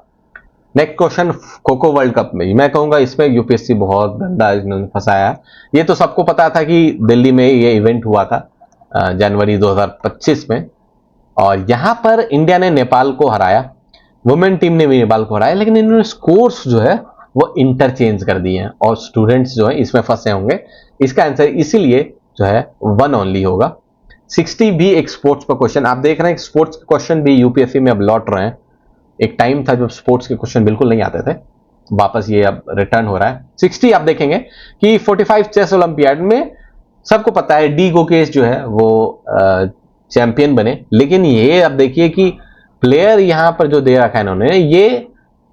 Next question, kho kho world cup में मैं कहूंगा इसमें यूपीएससी बहुत गंदा इन्होंने फंसाया। ये तो सबको पता था कि दिल्ली में ये इवेंट हुआ था जनवरी 2025 में, और यहां पर इंडिया ने नेपाल को हराया, वुमेन टीम ने भी नेपाल को हराया, लेकिन इन्होंने स्कोर्स जो है वो इंटरचेंज कर दिए हैं और स्टूडेंट्स जो है इसमें फंसे होंगे। इसका आंसर इसीलिए जो है 1 ओनली होगा। 60 भी एक स्पोर्ट्स का क्वेश्चन, आप देख रहे हैं स्पोर्ट्स के क्वेश्चन भी यूपीएससी में अब लौट रहे हैं। एक टाइम था जब स्पोर्ट्स के क्वेश्चन बिल्कुल नहीं आते थे, वापस ये अब रिटर्न हो रहा है। 60 आप देखेंगे कि 45 चेस ओलंपियाड में सबको पता है डी गोकेश जो है वो चैंपियन बने, लेकिन ये अब देखिए कि प्लेयर यहां पर जो दे रखा है इन्होंने, ये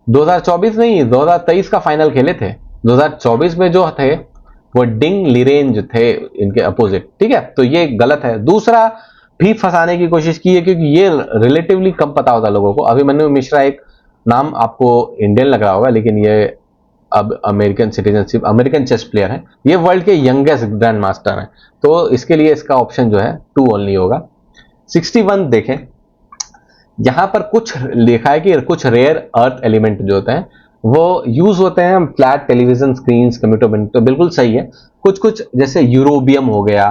2024 नहीं 2023 का फाइनल खेले थे। 2024 में जो थे वो डिंग लिरेन जो थे इनके अपोजिट, ठीक है, तो ये गलत है। दूसरा भी फंसाने की कोशिश की है क्योंकि ये रिलेटिवली कम पता होता लोगों को। अभिमन्यु मिश्रा एक नाम आपको इंडियन लग रहा होगा, लेकिन ये अब American citizenship, American chess player है, ये वर्ल्ड के यंगेस्ट ग्रैंड मास्टर हैं, तो इसके लिए इसका ऑप्शन जो है 2 ओनली होगा। 61 देखें, यहां पर कुछ लिखा है कि कुछ रेयर अर्थ एलिमेंट जो होते हैं वो यूज होते हैं फ्लैट टेलीविजन स्क्रीन, कंप्यूटर, तो बिल्कुल सही है। कुछ कुछ जैसे यूरोबियम हो गया,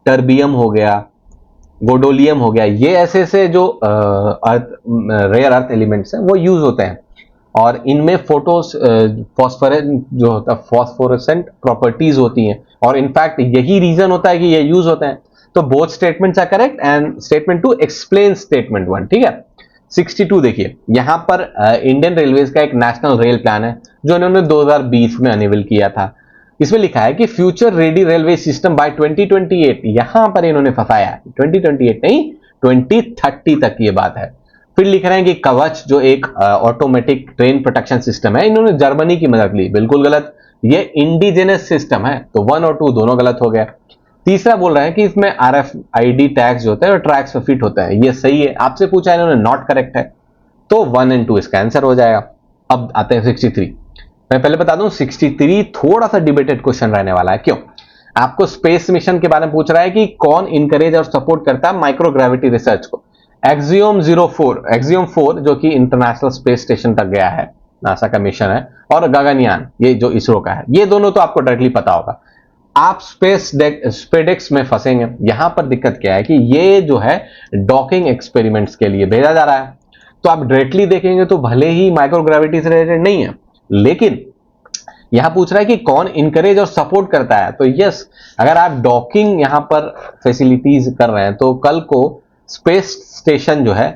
टर्बियम हो गया, गोडोलियम हो गया, ये ऐसे ऐसे जो रेयर अर्थ एलिमेंट्स हैं वो यूज होते हैं, और इनमें फॉस्फोरेंट जो होता है, फॉस्फोरेसेंट प्रॉपर्टीज होती हैं, और इनफैक्ट यही रीजन होता है कि ये यूज होते हैं। तो both statements are correct and statement 2 explain statement 1, ठीक है। 62 देखिए, यहां पर इंडियन रेलवेज का एक नेशनल रेल प्लान है जो इन्होंने 2020 में अनवील किया था। इसमें लिखा है कि future ready railway system by 2028, यहां पर इन्होंने फंसाया, 2028 नहीं 2030 तक ये बात है। फिर लिख रहे हैं कि कवच जो एक ऑटोमेटिक ट्रेन प्रोटेक्शन सिस्टम है, इन्होंने जर्मनी की मदद ली, बिल्कुल गलत, ये इंडिजिनस सिस्टम है, तो 1 और 2 दोनों गलत हो गया। तीसरा बोल रहे हैं कि इसमें RFID टैग्स जो होता है वो ट्रैक्स में फिट होता है, ये सही है। आपसे पूछा इन्होंने नॉट करेक्ट है, तो 1 और 2 इसका आंसर हो जाएगा। अब आते हैं 63। मैं पहले बता दूं 63 थोड़ा सा डिबेटेड क्वेश्चन रहने वाला है। क्यों? आपको स्पेस मिशन के बारे में पूछ रहा है कि कौन इंकरेज और सपोर्ट करता है माइक्रोग्रेविटी रिसर्च को। एक्सियोम 4 जो कि इंटरनेशनल स्पेस स्टेशन तक गया है, नासा का मिशन है, और गगनयान ये जो इसरो का है, ये दोनों तो आपको डायरेक्टली पता होगा। आप स्पेडेक्स में फंसेंगे। यहां पर दिक्कत क्या है कि ये जो है डॉकिंग एक्सपेरिमेंट्स के लिए भेजा जा रहा है, तो आप डायरेक्टली देखेंगे तो भले ही माइक्रोग्रेविटी से रिलेटेड नहीं है, लेकिन यहां पूछ रहा है कि कौन इंकरेज और सपोर्ट करता है। तो यस, अगर आप डॉकिंग यहां पर फैसिलिटीज कर रहे हैं तो कल को स्पेस स्टेशन जो है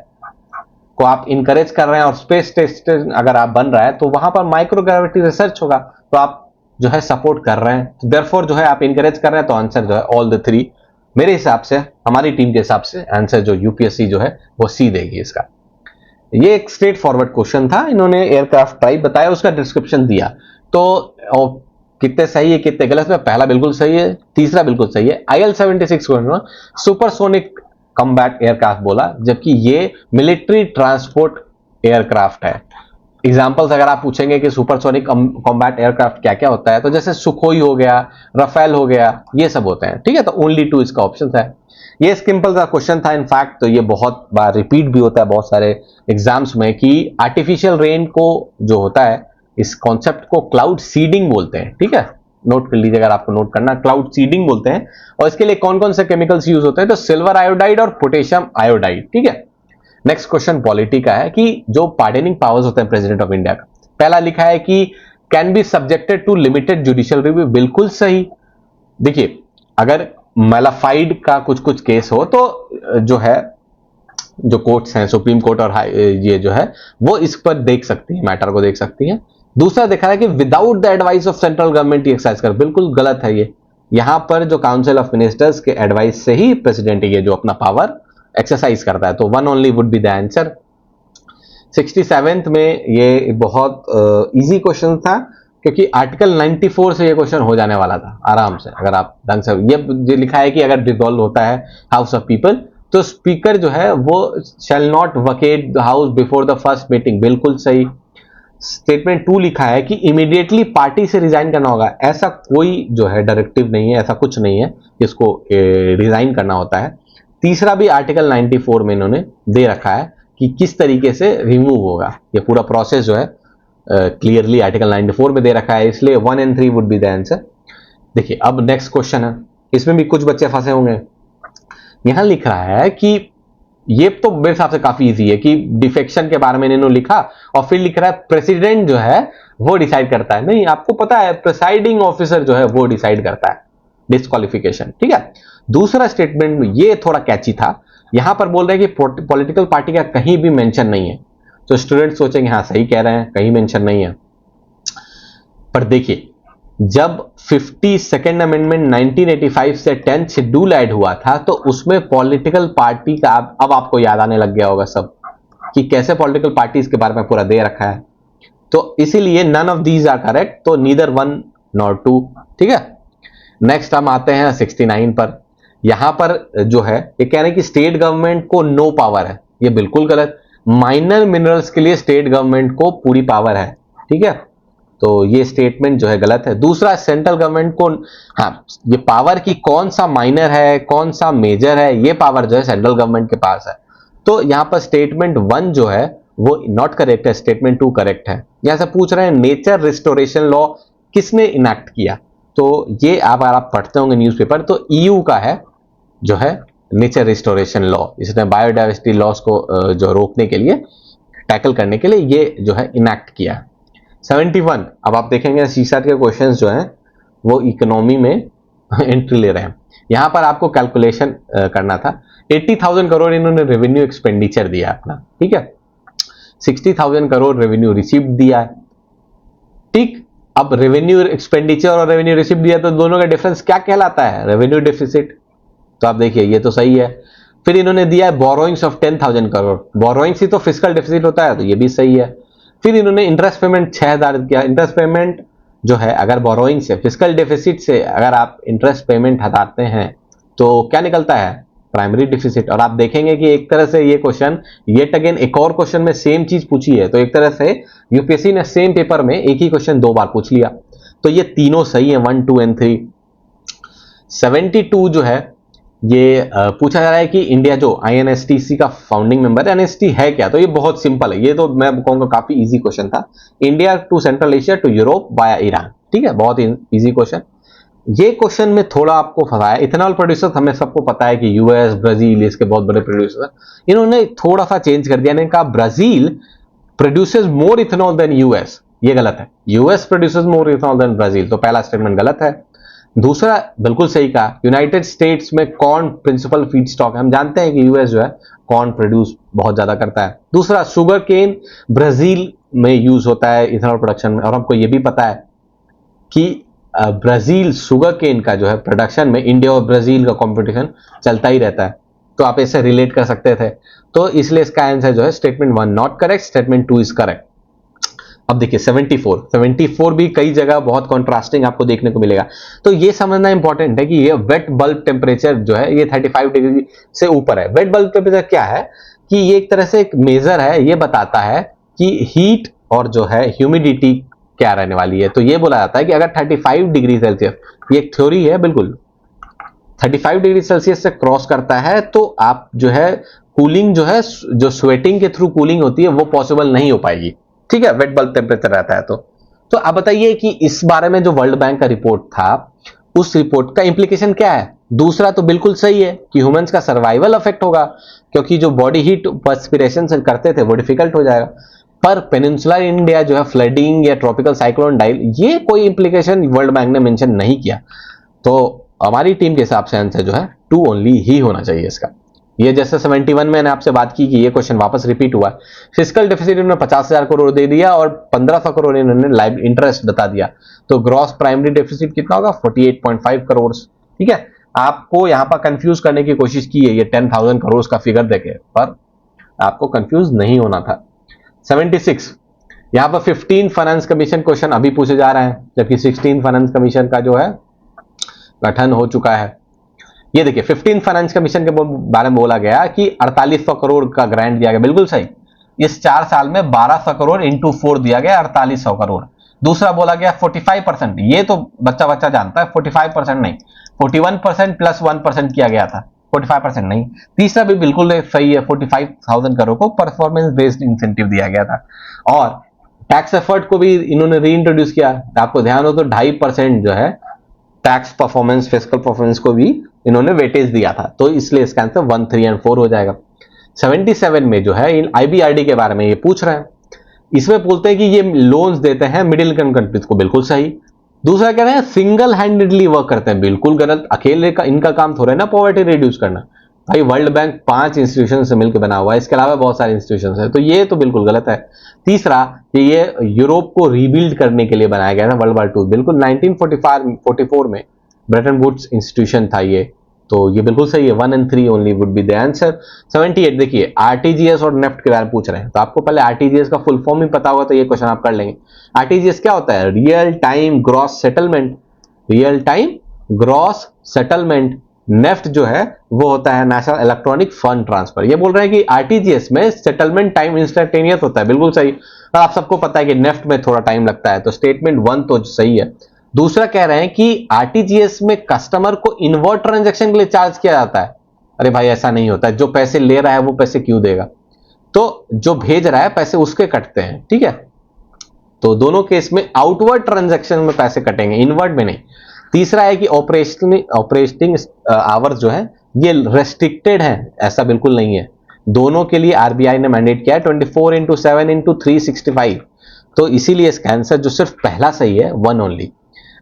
को आप इंकरेज कर रहे हैं, और स्पेस स्टेशन अगर आप बन रहा है तो वहां पर माइक्रोग्रेविटी रिसर्च होगा, तो आप जो है सपोर्ट कर रहे हैं, तो देयरफॉर जो है आप इंकरेज कर रहे हैं, तो आंसर जो है ऑल द 3 मेरे हिसाब से, हमारी टीम के हिसाब से आंसर जो यूपीएससी जो है वो सी देगी इसका। ये एक स्ट्रेट फॉरवर्ड क्वेश्चन था, इन्होंने एयरक्राफ्ट टाइप बताया, उसका डिस्क्रिप्शन दिया, तो कितने सही है कितने गलत में, पहला बिल्कुल सही है, तीसरा बिल्कुल सही है। IL-76 को सुपरसोनिक कॉम्बैट एयरक्राफ्ट बोला, जबकि ये मिलिट्री ट्रांसपोर्ट एयरक्राफ्ट है। एग्जाम्पल्स अगर आप पूछेंगे कि सुपरसोनिक कॉम्बैट एयरक्राफ्ट क्या क्या होता है, तो जैसे सुखोई हो गया, राफेल हो गया, ये सब होते हैं, ठीक है, तो ओनली 2 इसका ऑप्शन है। ये सिंपल सा क्वेश्चन था इनफैक्ट, तो ये बहुत बार रिपीट भी होता है बहुत सारे एग्जाम्स में, कि आर्टिफिशियल रेन को जो होता है, इस कॉन्सेप्ट को क्लाउड सीडिंग बोलते हैं, ठीक है, नोट कर लीजिए अगर आपको नोट करना, क्लाउड सीडिंग बोलते हैं। और इसके लिए कौन कौन से केमिकल्स यूज होते हैं, तो सिल्वर आयोडाइड और पोटेशियम आयोडाइड, ठीक है। नेक्स्ट क्वेश्चन पॉलिटी का है कि जो पार्डनिंग पावर्स होते हैं प्रेसिडेंट ऑफ इंडिया का, पहला लिखा है कि can be subjected to limited judicial review, बिल्कुल सही। देखिए, अगर मैलाफाइड का कुछ कुछ केस हो तो जो है जो कोर्ट्स हैं, सुप्रीम कोर्ट और ये जो है वो इस पर देख सकती है, मैटर को देख सकती है। दूसरा देखा है कि without the advice of central government exercise कर, बिल्कुल गलत है ये। यहां पर जो काउंसिल ऑफ मिनिस्टर्स के एडवाइस से ही प्रेसिडेंट ये जो अपना पावर एक्सरसाइज करता है, तो 1 only would be the answer. 67th में ये बहुत इजी क्वेश्चन था, क्योंकि आर्टिकल 94 से ये क्वेश्चन हो जाने वाला था आराम से, अगर आप ढंग से। ये लिखा है कि अगर डिसॉल्व होता है हाउस ऑफ पीपल, तो स्पीकर जो है वो shall not vacate the house before the first meeting, बिल्कुल सही। स्टेटमेंट 2 लिखा है कि इमीडिएटली पार्टी से रिजाइन करना होगा। ऐसा कोई जो है डायरेक्टिव नहीं है, ऐसा कुछ नहीं है इसको रिजाइन करना होता है। तीसरा भी आर्टिकल 94 में इन्होंने दे रखा है कि किस तरीके से रिमूव होगा, ये पूरा प्रोसेस जो है क्लियरली आर्टिकल 94 में दे रखा है, इसलिए 1 and 3 would be the answer. देखिए अब नेक्स्ट क्वेश्चन है, इसमें भी कुछ बच्चे फंसे होंगे। यहां लिख रहा है कि ये तो मेरे हिसाब से काफी इजी है कि डिफेक्शन के बारे में इन्होंने लिखा और फिर लिख रहा है प्रेसिडेंट जो है वो डिसाइड करता है। नहीं, आपको पता है प्रिसाइडिंग ऑफिसर जो है वो डिसाइड करता है डिस्क्वालिफिकेशन, ठीक है। दूसरा स्टेटमेंट ये थोड़ा कैची था, यहां पर बोल रहे हैं कि पॉलिटिकल पार्टी का कहीं भी मेंशन नहीं है। तो स्टूडेंट सोचेंगे हाँ सही कह रहे हैं, कहीं मेंशन नहीं है। पर देखिए जब 52nd अमेंडमेंट 1985 से 10th शेड्यूल ऐड हुआ था तो उसमें पॉलिटिकल पार्टी का अब आपको याद आने लग गया होगा सब कि कैसे पॉलिटिकल पार्टीज के बारे में पूरा दे रखा है। तो इसीलिए none of these are correct, तो नीदर 1 नॉर 2, ठीक है। नेक्स्ट हम आते हैं 69 पर। यहां पर जो है ये कह रहे हैं कि स्टेट गवर्नमेंट को नो पावर है, ये बिल्कुल गलत। माइनर मिनरल्स के लिए स्टेट गवर्नमेंट को पूरी पावर है, ठीक है। तो ये स्टेटमेंट जो है गलत है। दूसरा सेंट्रल गवर्नमेंट को, हाँ ये पावर की कौन सा माइनर है कौन सा मेजर है, ये पावर जो है सेंट्रल गवर्नमेंट के पास है। तो यहां पर स्टेटमेंट 1 जो है वो नॉट करेक्ट है, स्टेटमेंट 2 करेक्ट है। यहां से पूछ रहे हैं नेचर रिस्टोरेशन लॉ किसने इनैक्ट किया, तो ये अगर आप पढ़ते होंगे न्यूज़पेपर तो ईयू का है जो है नेचर रिस्टोरेशन लॉ। इसने बायोडाइवर्सिटी लॉस को जो रोकने के लिए, टैकल करने के लिए ये जो है इनैक्ट किया। 71, अब आप देखेंगे सीसैट के क्वेश्चंस जो हैं वो इकोनॉमी में एंट्री ले रहे हैं। यहां पर आपको कैलकुलेशन करना था। 80,000 करोड़ इन्होंने रेवेन्यू एक्सपेंडिचर दिया अपना, ठीक है। 60,000 करोड़ रेवेन्यू रिसीव्ड दिया है, ठीक। अब रेवेन्यू एक्सपेंडिचर और रेवेन्यू रिसीव्ड दिया तो दोनों का डिफरेंस क्या कहलाता है, रेवेन्यू डेफिसिट। तो आप देखिए ये तो सही है। फिर इन्होंने दिया है बोरोइंग्स ऑफ 10,000 करोड़, बोरोइंग्स ही तो फिस्कल डेफिसिट होता है, तो ये भी सही है। फिर इन्होंने इंटरेस्ट पेमेंट 6,000 किया। इंटरेस्ट पेमेंट जो है अगर बोरोइंग से, फिस्कल डेफिसिट से अगर आप इंटरेस्ट पेमेंट हटाते हैं तो क्या निकलता है, प्राइमरी डिफिसिट। और आप देखेंगे कि एक तरह से ये क्वेश्चन येट अगेन एक और क्वेश्चन में सेम चीज पूछी है, तो एक तरह से यूपीएससी ने सेम पेपर में एक ही क्वेश्चन 2 बार पूछ लिया। तो ये तीनों सही है, 1, 2 and 3। 72 जो है ये पूछा जा रहा है कि इंडिया जो आईएनएसटीसी का फाउंडिंग मेंबर है, एनएसटी है क्या। तो ये बहुत सिंपल है, ये तो मैं कहूंगा काफी इजी क्वेश्चन था। India to central Asia to Europe via Iran, ठीक है, बहुत इजी क्वेश्चन। ये क्वेश्चन में थोड़ा आपको फंसाया। इथेनॉल प्रोड्यूसर हमें सबको पता है कि यूएस ब्राजील इसके बहुत बड़े प्रोड्यूसर, इन्होंने थोड़ा सा चेंज कर दिया। इन्होंने कहा Brazil produces more ethanol than US, ये गलत है। US produces more ethanol than Brazil, तो पहला स्टेटमेंट गलत है। दूसरा बिल्कुल सही कहा, यूनाइटेड स्टेट्स में कॉर्न प्रिंसिपल फीड स्टॉक है। हम जानते हैं कि यूएस जो है कॉर्न प्रोड्यूस बहुत ज्यादा करता है। दूसरा शुगर केन ब्राजील में यूज होता है इथेनॉल प्रोडक्शन में, और हमको ये भी पता है कि ब्राजील शुगर केन का जो है प्रोडक्शन में इंडिया और ब्राजील का कंपटीशन चलता ही रहता है। तो आप इसे रिलेट कर सकते थे, तो इसलिए इसका आंसर जो है statement 1 not correct, statement 2 is correct. अब देखिए 74 भी कई जगह बहुत कॉन्ट्रास्टिंग आपको देखने को मिलेगा। तो ये समझना इंपॉर्टेंट है कि ये वेट बल्ब टेम्परेचर जो है ये 35 डिग्री से ऊपर है। वेट बल्ब टेम्परेचर क्या है कि ये एक तरह से एक मेजर है, ये बताता है कि हीट और जो है ह्यूमिडिटी क्या रहने वाली है। तो ये बोला जाता है कि अगर 35 डिग्री सेल्सियस, ये एक थ्योरी है बिल्कुल, 35 डिग्री सेल्सियस से क्रॉस करता है तो आप जो है कूलिंग जो है, जो स्वेटिंग के थ्रू कूलिंग होती है वो पॉसिबल नहीं हो पाएगी, ठीक है, वेट बल्ब टेम्परेचर रहता है। तो आप बताइए कि इस बारे में जो वर्ल्ड बैंक का रिपोर्ट था उस रिपोर्ट का इंप्लीकेशन क्या है। दूसरा तो बिल्कुल सही है कि ह्यूमंस का सर्वाइवल अफेक्ट होगा, क्योंकि जो बॉडी हीट पर्सपिरेशन से करते थे वो डिफिकल्ट हो जाएगा। पर पेनिनसुलर इंडिया जो है फ्लडिंग या ट्रॉपिकल साइक्लोन डाइल, ये कोई इंप्लीकेशन वर्ल्ड बैंक ने मेंशन नहीं किया। तो हमारी टीम के हिसाब से आंसर जो है 2 ओनली ही होना चाहिए इसका। ये जैसे 71 में मैंने आपसे बात की कि ये क्वेश्चन वापस रिपीट हुआ। फिस्कल डेफिसिट इन्होंने 50,000 करोड़ दे दिया और 1,500 करोड़ इन्होंने लाइव इंटरेस्ट बता दिया। तो ग्रॉस प्राइमरी डेफिसिट कितना होगा, 48.5 करोड़, ठीक है। आपको यहां पर कंफ्यूज करने की कोशिश की है ये 10,000 करोड़ का फिगर देके, पर आपको कंफ्यूज नहीं होना था। 76, यहां पर 15 फाइनेंस कमीशन क्वेश्चन अभी पूछे जा रहे हैं, जबकि 16 फाइनेंस कमीशन का जो है गठन हो चुका है। ये देखिए 15 फाइनेंस कमीशन के बारे में बोला गया कि 4800 करोड़ का ग्रांट दिया गया, बिल्कुल सही। इस 4 साल में 1200 करोड़ इंटू 4 दिया गया, 4800 करोड़। दूसरा बोला गया 45%, ये तो बच्चा बच्चा जानता है, 45% नहीं, 41% प्लस 1% किया गया था, 45% नहीं। तीसरा भी बिल्कुल सही है, 45,000 करोड़ को परफॉर्मेंस बेस्ड इंसेंटिव दिया गया था। और टैक्स एफर्ट को भी इन्होंने रीइंट्रोड्यूस किया, आपको ध्यान हो तो 2.5% जो है टैक्स परफॉर्मेंस, फिस्कल परफॉर्मेंस को भी इन्होंने वेटेज दिया था, तो इसलिए इसका आंसर 1, 3 एंड 4 हो जाएगा। 77 में जो है इन IBRD के बारे में ये पूछ रहे हैं, इसमें बोलते हैं कि ये लोन्स देते हैं मिडिल इनकम कंट्रीज को, बिल्कुल सही। दूसरा कह रहे हैं सिंगल हैंडेडली वर्क करते हैं, बिल्कुल गलत। अकेले का इनका काम थोड़ा है ना पॉवर्टी रिड्यूस करना, भाई वर्ल्ड बैंक 5 इंस्टीट्यूशन से मिलकर बना हुआ है, इसके अलावा बहुत सारे इंस्टीट्यूशन है, तो ये तो बिल्कुल गलत है। तीसरा कि ये यूरोप को रीबिल्ड करने के लिए बनाया गया था वर्ल्ड वॉर 2, बिल्कुल 1944 में ब्रेटन वुड्स इंस्टीट्यूशन था ये, तो ये बिल्कुल सही है। 1 and 3 only would be the answer. 78 देखिए आरटीजीएस और नेफ्ट के बारे में पूछ रहे हैं, तो आपको पहले आरटीजीएस का फुल फॉर्म ही पता होगा तो ये क्वेश्चन आप कर लेंगे। आरटीजीएस क्या होता है? Real time gross settlement, real time gross settlement. NEFT जो है वो होता है नेशनल इलेक्ट्रॉनिक फंड ट्रांसफर। ये बोल रहे हैं कि आरटीजीएस में सेटलमेंट टाइम इंस्टेंटेनियस होता है, बिल्कुल सही। और आप सबको पता है कि नेफ्ट में थोड़ा टाइम लगता है, तो स्टेटमेंट 1 तो सही है। दूसरा कह रहे हैं कि आरटीजीएस में कस्टमर को इनवर्ट ट्रांजैक्शन के लिए चार्ज किया जाता है। अरे भाई ऐसा नहीं होता है, जो पैसे ले रहा है वो पैसे क्यों देगा, तो जो भेज रहा है पैसे उसके कटते हैं, ठीक है। तो दोनों केस में आउटवर्ड ट्रांजैक्शन में पैसे कटेंगे, इनवर्ट में नहीं। तीसरा है कि ऑपरेटिंग आवर्स जो है ये रेस्ट्रिक्टेड है, ऐसा बिल्कुल नहीं है। दोनों के लिए आरबीआई ने मैंडेट किया है 24/7/365, तो इसीलिए इसका आंसर जो सिर्फ पहला सही है 1 ओनली।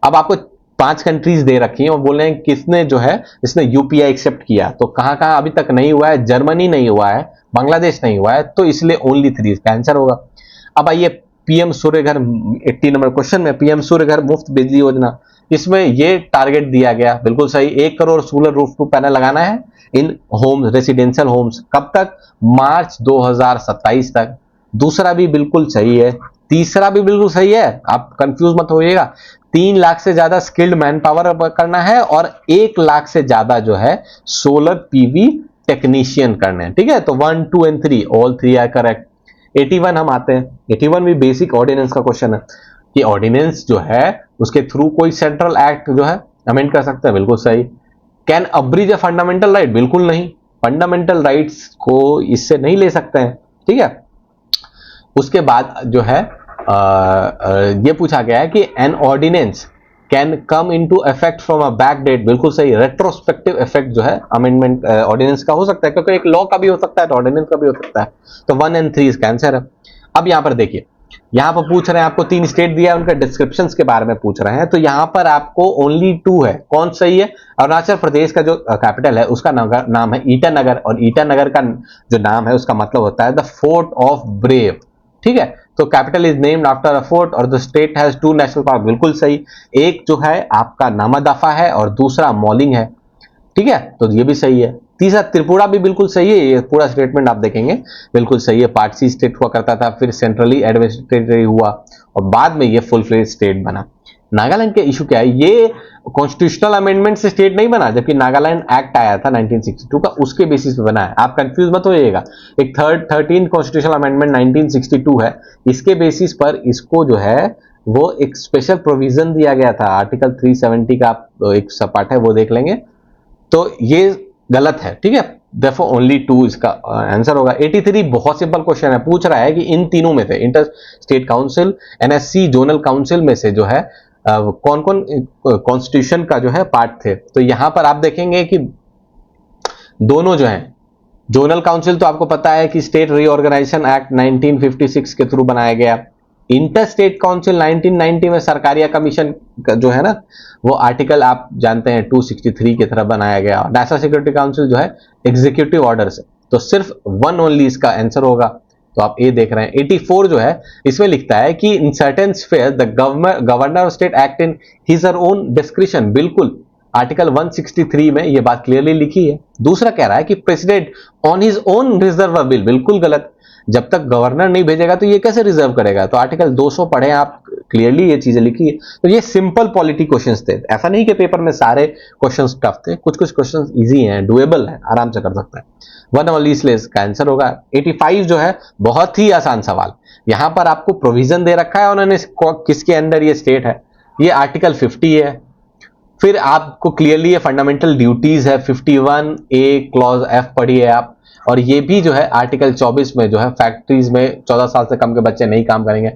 अब आपको 5 कंट्रीज दे रखी हैं और बोल रहे हैं किसने जो है इसने यूपीआई एक्सेप्ट किया, तो कहां कहां अभी तक नहीं हुआ है? जर्मनी नहीं हुआ है, बांग्लादेश नहीं हुआ है, तो इसलिए ओनली 3 इसका आंसर होगा। अब आइए पीएम सूर्य घर 80 नंबर क्वेश्चन में, पीएम सूर्य घर मुफ्त बिजली योजना, इसमें ये टारगेट दिया गया, बिल्कुल सही। 1 करोड़ सोलर रूफटॉप पैनल लगाना है इन होम रेसिडेंशियल होम्स, कब तक? मार्च 2027 तक। दूसरा भी बिल्कुल सही है, तीसरा भी बिल्कुल सही है, आप कंफ्यूज मत होइएगा। 3 लाख से ज्यादा स्किल्ड मैन पावर करना है और 1 लाख से ज्यादा जो है सोलर पीवी टेक्नीशियन करने हैं, ठीक है। तो 1, 2 एंड 3 ऑल 3 आर करेक्ट। 81 हम आते हैं, 81 भी बेसिक ऑर्डिनेंस का क्वेश्चन है कि ऑर्डिनेंस जो है उसके थ्रू कोई सेंट्रल एक्ट जो है अमेंड कर सकते हैं, बिल्कुल सही। कैन अब्रीज ए फंडामेंटल राइट, बिल्कुल नहीं, फंडामेंटल राइट्स को इससे नहीं ले सकते हैं, ठीक है। उसके बाद जो है ये पूछा गया है कि an ordinance can come into effect from a back date, बिल्कुल सही। रेट्रोस्पेक्टिव इफेक्ट जो है अमेंडमेंट ऑर्डिनेंस का हो सकता है, क्योंकि एक लॉ का भी हो सकता है तो ऑर्डिनेंस का भी हो सकता है, तो 1 and 3 इसका आंसर है। अब यहां पर देखिए, यहां पर पूछ रहे हैं आपको 3 स्टेट दिया है, उनका डिस्क्रिप्शंस के बारे में पूछ रहे हैं, तो यहां पर आपको ओनली 2 है, कौन सही है? अरुणाचल प्रदेश का जो कैपिटल है उसका नाम है ईटानगर, और ईटानगर का जो नाम है उसका मतलब होता है द फोर्ट ऑफ ब्रेव, ठीक है। तो capital is named after a fort और the state has 2 national park, बिल्कुल सही। एक जो है आपका नामादफा है और दूसरा मॉलिंग है, ठीक है, तो ये भी सही है। तीसरा त्रिपुरा भी बिल्कुल सही है, ये पूरा स्टेटमेंट आप देखेंगे बिल्कुल सही है। पार्ट सी स्टेट हुआ करता था, फिर सेंट्रली एडमिनिस्ट्रेटिव हुआ और बाद में ये फुल फ्लेज स्टेट बना। नागालैंड के इशू क्या है? ये कॉन्स्टिट्यूशनल अमेंडमेंट से स्टेट नहीं बना, जबकि नागालैंड एक्ट आया था 1962 का, उसके बेसिस पे बना है, आप कंफ्यूज मत होइएगा। एक 13 कॉन्स्टिट्यूशनल अमेंडमेंट 1962 है, इसके बेसिस पर इसको जो है वो एक स्पेशल प्रोविजन दिया गया था, आर्टिकल 370 का एक सब पार्ट है, वो देख लेंगे। तो ये गलत है, ठीक है, therefore ओनली 2 इसका आंसर होगा। 83 बहुत सिंपल क्वेश्चन है, पूछ रहा है कि इन तीनों में से inter state council, NSC, zonal council में से जो है कौन कौन कॉन्स्टिट्यूशन का जो है पार्ट थे, तो यहां पर आप देखेंगे कि दोनों जो है, जोनल काउंसिल तो आपको पता है कि स्टेट रीऑर्गेनाइजेशन एक्ट 1956 के थ्रू बनाया गया। इंटर स्टेट काउंसिल 1990 में सरकारिया कमीशन जो है ना, वो आर्टिकल आप जानते हैं 263 की तरह बनाया गया। नेशनल सिक्योरिटी काउंसिल जो है एग्जीक्यूटिव ऑर्डर से, तो सिर्फ 1 ओनली इसका आंसर होगा, तो आप ए देख रहे हैं। 84 जो है इसमें लिखता है कि in certain sphere the governor of state act in his और ओन डिस्क्रिशन, बिल्कुल आर्टिकल 163 में ये बात क्लियरली लिखी है। दूसरा कह रहा है कि president on his own reserve bill, बिल्कुल गलत, जब तक गवर्नर नहीं भेजेगा तो ये कैसे रिजर्व करेगा, तो आर्टिकल 200 पढ़े आप, क्लियरली ये चीजें लिखी है। तो ये सिंपल पॉलिटी क्वेश्चंस थे, ऐसा नहीं कि पेपर में सारे क्वेश्चंस टफ थे, कुछ कुछ क्वेश्चंस इजी हैं, डुएबल है, आराम से कर सकता है। वन ओनली, इसलिए इसका आंसर होगा 85 जो है बहुत ही आसान सवाल। यहां पर आपको प्रोविजन दे रखा है उन्होंने किसके अंदर ये स्टेट है, ये आर्टिकल 50 है। फिर आपको क्लियरली ये फंडामेंटल ड्यूटीज है 51 ए क्लॉज एफ पढ़ी है आप, और ये भी जो है आर्टिकल 24 में जो है फैक्ट्रीज में 14 साल से कम के बच्चे नहीं काम करेंगे।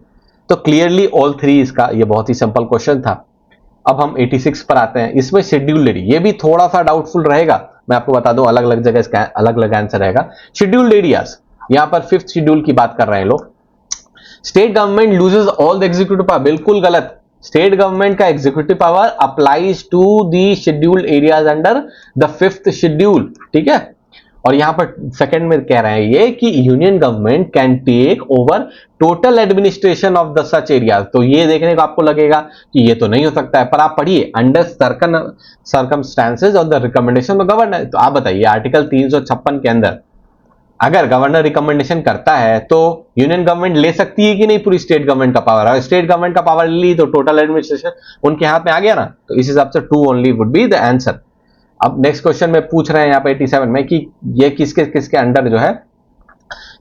तो क्लियरली ऑल थ्री इसका ये बहुत ही सिंपल क्वेश्चन था। अब हम 86 पर आते हैं, इसमें शेड्यूल एरिया, ये भी थोड़ा सा डाउटफुल रहेगा, मैं आपको बता दूं, अलग अलग जगह इसका अलग अलग आंसर रहेगा। शेड्यूल्ड एरियाज, यहां पर 5th शेड्यूल की बात कर रहे हैं लोग। State government loses all the executive power, बिल्कुल गलत। स्टेट गवर्नमेंट का executive power applies to the scheduled areas under the 5th schedule, ठीक है। और यहां पर सेकंड में कह रहे हैं ये कि union government can take over total administration of the such areas. तो ये देखने को आपको लगेगा कि ये तो नहीं हो सकता है, पर आप पढ़िए अंडर सर्कमस्टांसेस और द रिकमेंडेशन ऑफ गवर्नर। तो आप बताइए आर्टिकल 356 के अंदर अगर गवर्नर रिकमेंडेशन करता है तो यूनियन गवर्नमेंट ले सकती है कि नहीं पूरी स्टेट गवर्नमेंट का पावर? अगर स्टेट गवर्नमेंट का पावर ली तो टोटल एडमिनिस्ट्रेशन उनके हाथ में आ गया ना, तो इस हिसाब से 2 only would be the answer. अब नेक्स्ट क्वेश्चन में पूछ रहे हैं यहाँ पे 87 में कि ये किसके किसके अंडर जो है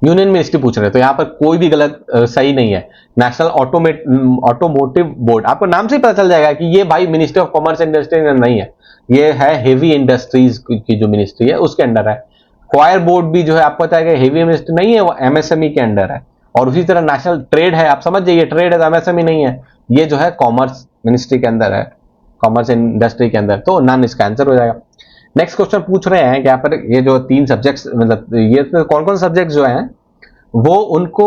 यूनियन मिनिस्ट्री पूछ रहे हैं। तो यहाँ पर कोई भी गलत सही नहीं है। नेशनल ऑटोमोटिव बोर्ड, आपको नाम से ही पता चल जाएगा कि ये भाई मिनिस्ट्री ऑफ कॉमर्स इंडस्ट्री नहीं है, ये है हेवी इंडस्ट्रीज की जो मिनिस्ट्री है उसके अंडर है। क्वायर बोर्ड भी जो है आपको पता है कि हेवी मिनिस्ट्री नहीं है, वो एमएसएमई के अंडर है। और उसी तरह नेशनल ट्रेड है, आप समझ जाइए ट्रेड है तो एमएसएमई नहीं है, ये जो है कॉमर्स मिनिस्ट्री के अंदर है, कॉमर्स इंडस्ट्री के अंदर, तो नन इसका आंसर हो जाएगा। नेक्स्ट क्वेश्चन पूछ रहे हैं कि यहाँ पर ये जो 3 सब्जेक्ट्स, मतलब ये कौन कौन सब्जेक्ट जो हैं वो उनको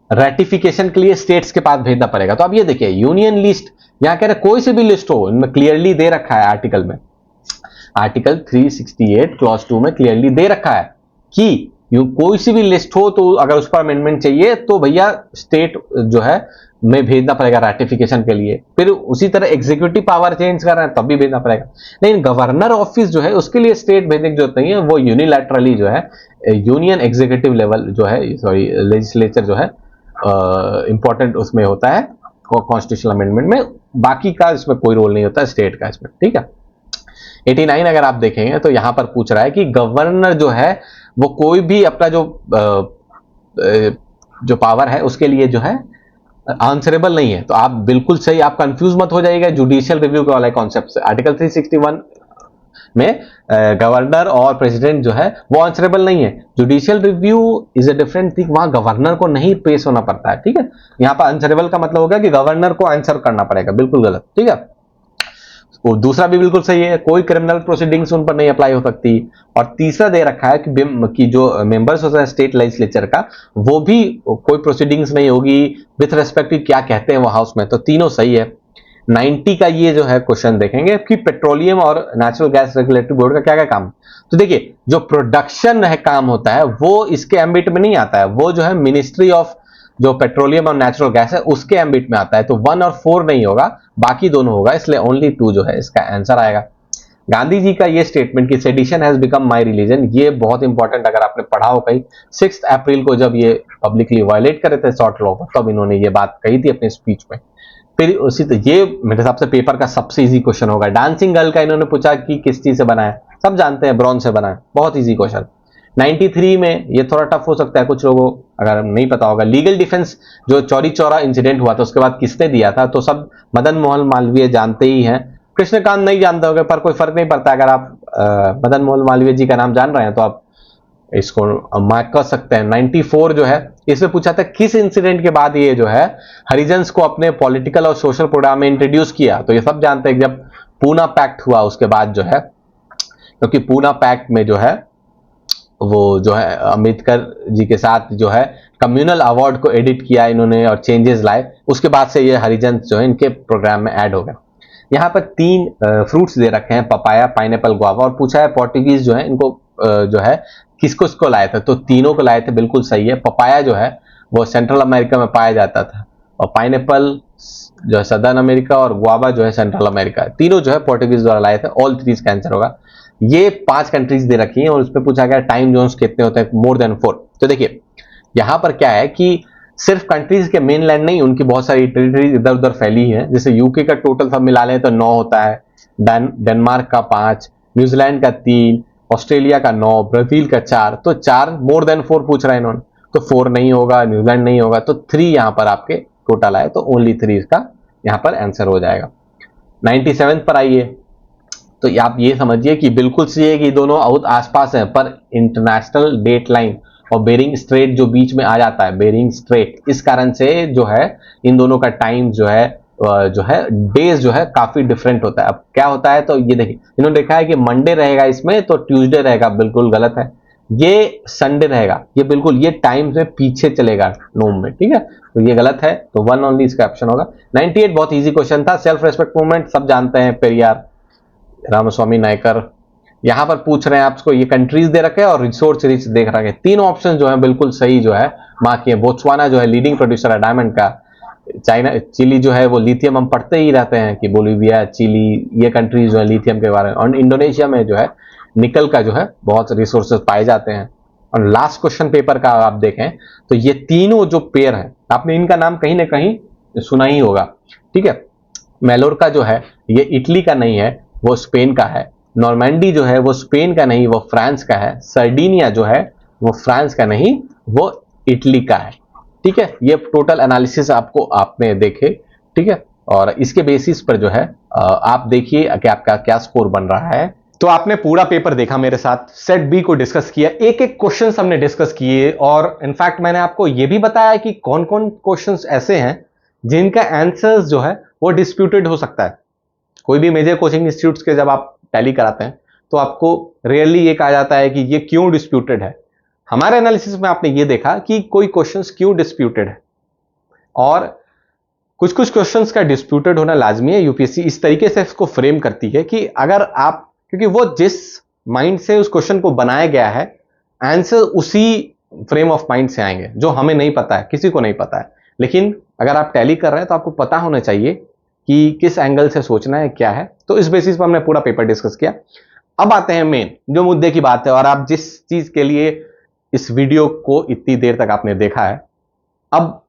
रेटिफिकेशन के लिए स्टेट्स के पास भेजना पड़ेगा। तो अब ये देखिए यूनियन लिस्ट, यहाँ कह रहे कोई सी भी लिस्ट हो, इनमें क्लियरली दे रखा है आर्टिकल में, आर्टिकल 368 क्लॉज 2 में क्लियरली दे रखा है कि कोई सी भी लिस्ट हो तो अगर उस पर अमेंडमेंट चाहिए तो भैया स्टेट जो है में भेजना पड़ेगा रैटिफिकेशन के लिए। फिर उसी तरह एग्जीक्यूटिव पावर चेंज कर रहे हैं तब भी भेजना पड़ेगा। लेकिन गवर्नर ऑफिस जो है उसके लिए स्टेट भेजने की जरूरत नहीं है, वो यूनिलैटरली जो है यूनियन एग्जीक्यूटिव लेवल जो है, सॉरी लेजिस्लेचर जो है इंपॉर्टेंट उसमें होता है कॉन्स्टिट्यूशनल अमेंडमेंट में, बाकी का इसमें कोई रोल नहीं होता स्टेट का इसमें, ठीक है। 89 अगर आप देखेंगे तो यहां पर पूछ रहा है कि गवर्नर जो है वो कोई भी अपना जो पावर है उसके लिए जो है आंसरेबल नहीं है। तो आप बिल्कुल सही, आप कंफ्यूज मत हो जाइएगा जुडिशियल रिव्यू के वाला कॉन्सेप्ट से। आर्टिकल 361 में गवर्नर और प्रेसिडेंट जो है वो आंसरेबल नहीं है। Judicial review is a different thing, वहां गवर्नर को नहीं पेश होना पड़ता है, ठीक है। यहां पर आंसरेबल का मतलब होगा कि गवर्नर को आंसर करना पड़ेगा, बिल्कुल गलत, ठीक है। और दूसरा भी बिल्कुल सही है, कोई क्रिमिनल प्रोसीडिंग्स उन पर नहीं अप्लाई हो सकती। और तीसरा दे रखा है कि जो मेंबर्स होते हैं स्टेट लेजिस्लेचर का, वो भी कोई प्रोसीडिंग्स नहीं होगी विथ रेस्पेक्ट टू क्या कहते हैं वो हाउस में। तो तीनों सही है। 90 का ये जो है क्वेश्चन देखेंगे कि पेट्रोलियम और नेचुरल गैस रेगुलेटरी बोर्ड का क्या क्या काम। तो देखिए जो प्रोडक्शन है काम होता है वो इसके एम्बिट में नहीं आता है, वो जो है मिनिस्ट्री ऑफ जो पेट्रोलियम और नेचुरल गैस है उसके एम्बिट में आता है। तो 1 और 4 नहीं होगा, बाकी दोनों होगा, इसलिए ओनली 2 जो है इसका आंसर आएगा। गांधी जी का ये स्टेटमेंट कि sedition has become my religion, ये बहुत इंपॉर्टेंट, अगर आपने पढ़ा हो कहीं 6 अप्रैल को जब ये पब्लिकली वायलेट करे थे शॉर्ट लॉ पर, तब इन्होंने ये बात कही थी अपने स्पीच में। फिर उसी तो ये मेरे हिसाब से पेपर का सबसे इजी क्वेश्चन होगा। डांसिंग गर्ल का इन्होंने पूछा कि किस चीज से बना है, सब जानते हैं ब्रॉन्ज से बना है, बहुत इजी क्वेश्चन। 93 में ये थोड़ा टफ हो सकता है कुछ लोगों अगर नहीं पता होगा। लीगल डिफेंस जो चौरी चौरा इंसिडेंट हुआ था उसके बाद किसने दिया था, तो सब मदन मोहन मालवीय जानते ही हैं। कृष्णकांत नहीं जानते होंगे पर कोई फर्क नहीं पड़ता, अगर आप मदन मोहन मालवीय जी का नाम जान रहे हैं तो आप इसको मार्क कर सकते हैं। 94 जो है इसमें पूछा था किस इंसिडेंट के बाद ये जो है हरिजन्स को अपने पॉलिटिकल और सोशल प्रोग्राम में इंट्रोड्यूस किया। तो ये सब जानते हैं जब पूना पैक्ट हुआ उसके बाद जो है, क्योंकि पूना पैक्ट में जो है वो जो है अम्बेडकर जी के साथ जो है कम्युनल अवार्ड को एडिट किया इन्होंने और चेंजेस लाए, उसके बाद से ये हरिजन जो है इनके प्रोग्राम में ऐड हो गया। यहाँ पर 3 फ्रूट्स दे रखे हैं, पपाया, पाइनएप्पल, गुआवा, और पूछा है पोर्टुगीज जो है इनको जो है किसको इसको लाए थे, तो तीनों को लाए थे, बिल्कुल सही है। पपाया जो है वो सेंट्रल अमेरिका में पाया जाता था, और पाइनएप्पल जो है सदर्न अमेरिका, और गुआवा जो है सेंट्रल अमेरिका, तीनों जो है पोर्टुगीज द्वारा लाए थे। ऑल 3 का आंसर होगा। ये 5 कंट्रीज दे रखी हैं और उस पर पूछा गया टाइम जोन्स कितने होते हैं, मोर देन 4। तो देखिए यहां पर क्या है कि सिर्फ कंट्रीज के मेन लैंड नहीं, उनकी बहुत सारी टेरिटरीज इधर उधर फैली है। जैसे यूके का टोटल सब मिला लें तो 9 होता है, डेनमार्क का 5, न्यूजीलैंड का 3, ऑस्ट्रेलिया का 9, ब्राजील का 4। तो 4 मोर देन 4 पूछ रहे हैं इन्होंने, तो 4 नहीं होगा, न्यूजीलैंड नहीं होगा, तो 3 यहां पर आपके टोटल आए, तो ओनली 3 इसका यहां पर आंसर हो जाएगा। 97 पर आइए, तो आप ये समझिए कि बिल्कुल सही है कि दोनों आसपास हैं, पर इंटरनेशनल डेट लाइन और बेरिंग स्ट्रेट जो बीच में आ जाता है, बेरिंग स्ट्रेट, इस कारण से जो है इन दोनों का टाइम जो है डेज जो है काफी डिफरेंट होता है। अब क्या होता है, तो ये देखिए इन्होंने देखा है कि मंडे रहेगा इसमें, तो ट्यूसडे रहेगा, बिल्कुल गलत है। ये संडे रहेगा, ये बिल्कुल ये टाइम से पीछे चलेगा नोम में, ठीक है, तो ये गलत है, तो 1 ओनली इसका ऑप्शन होगा। 98 बहुत इजी क्वेश्चन था, सेल्फ रेस्पेक्ट मूवमेंट सब जानते हैं, पेरियार, रामास्वामी नायकर। यहां पर पूछ रहे हैं आपको, ये कंट्रीज दे रखे हैं और रिसोर्स रिच देख रखे हैं। 3 ऑप्शन जो है बिल्कुल सही जो है मार्क किए। बोत्सवाना जो है लीडिंग प्रोड्यूसर है डायमंड का, चाइना, चिली जो है वो लिथियम हम पढ़ते ही रहते हैं कि बोलीविया, चिली, ये कंट्रीज जो है लिथियम के बारे में, और इंडोनेशिया में जो है निकल का जो है बहुत रिसोर्सेज पाए जाते हैं। और लास्ट क्वेश्चन पेपर का आप देखें तो ये तीनों जो पेयर है, आपने इनका नाम कहीं ना कहीं सुना ही होगा, ठीक है। मेलोर्का जो है ये इटली का नहीं है, वो स्पेन का है। नॉर्मैंडी जो है वो स्पेन का नहीं, वो फ्रांस का है। सर्डिनिया जो है वो फ्रांस का नहीं, वो इटली का है, ठीक है। ये टोटल एनालिसिस आपको आपने देखे, ठीक है, और इसके बेसिस पर जो है आप देखिए कि आपका क्या स्कोर बन रहा है। तो आपने पूरा पेपर देखा मेरे साथ, सेट बी को डिस्कस किया, एक एक क्वेश्चन हमने डिस्कस किए, और इनफैक्ट मैंने आपको यह भी बताया कि कौन कौन क्वेश्चंस ऐसे हैं जिनका आंसर्स जो है वो डिस्प्यूटेड हो सकता है। कोई भी मेजर कोचिंग इंस्टीट्यूट्स के जब आप टैली कराते हैं तो आपको रेयरली ये कहा जाता है कि ये क्यों डिस्प्यूटेड है। हमारे एनालिसिस में आपने ये देखा कि कोई क्वेश्चंस क्यों डिस्प्यूटेड है, और कुछ कुछ क्वेश्चंस का डिस्प्यूटेड होना लाजमी है। यूपीएससी इस तरीके से इसको फ्रेम करती है कि अगर आप, क्योंकि वो जिस माइंड से उस क्वेश्चन को बनाया गया है, आंसर उसी फ्रेम ऑफ माइंड से आएंगे, जो हमें नहीं पता है, किसी को नहीं पता है। लेकिन अगर आप टैली कर रहे हैं तो आपको पता होना चाहिए कि किस एंगल से सोचना है, क्या है। तो इस बेसिस पर हमने पूरा पेपर डिस्कस किया। अब आते हैं मेन जो मुद्दे की बात है, और आप जिस चीज के लिए इस वीडियो को इतनी देर तक आपने देखा है, अब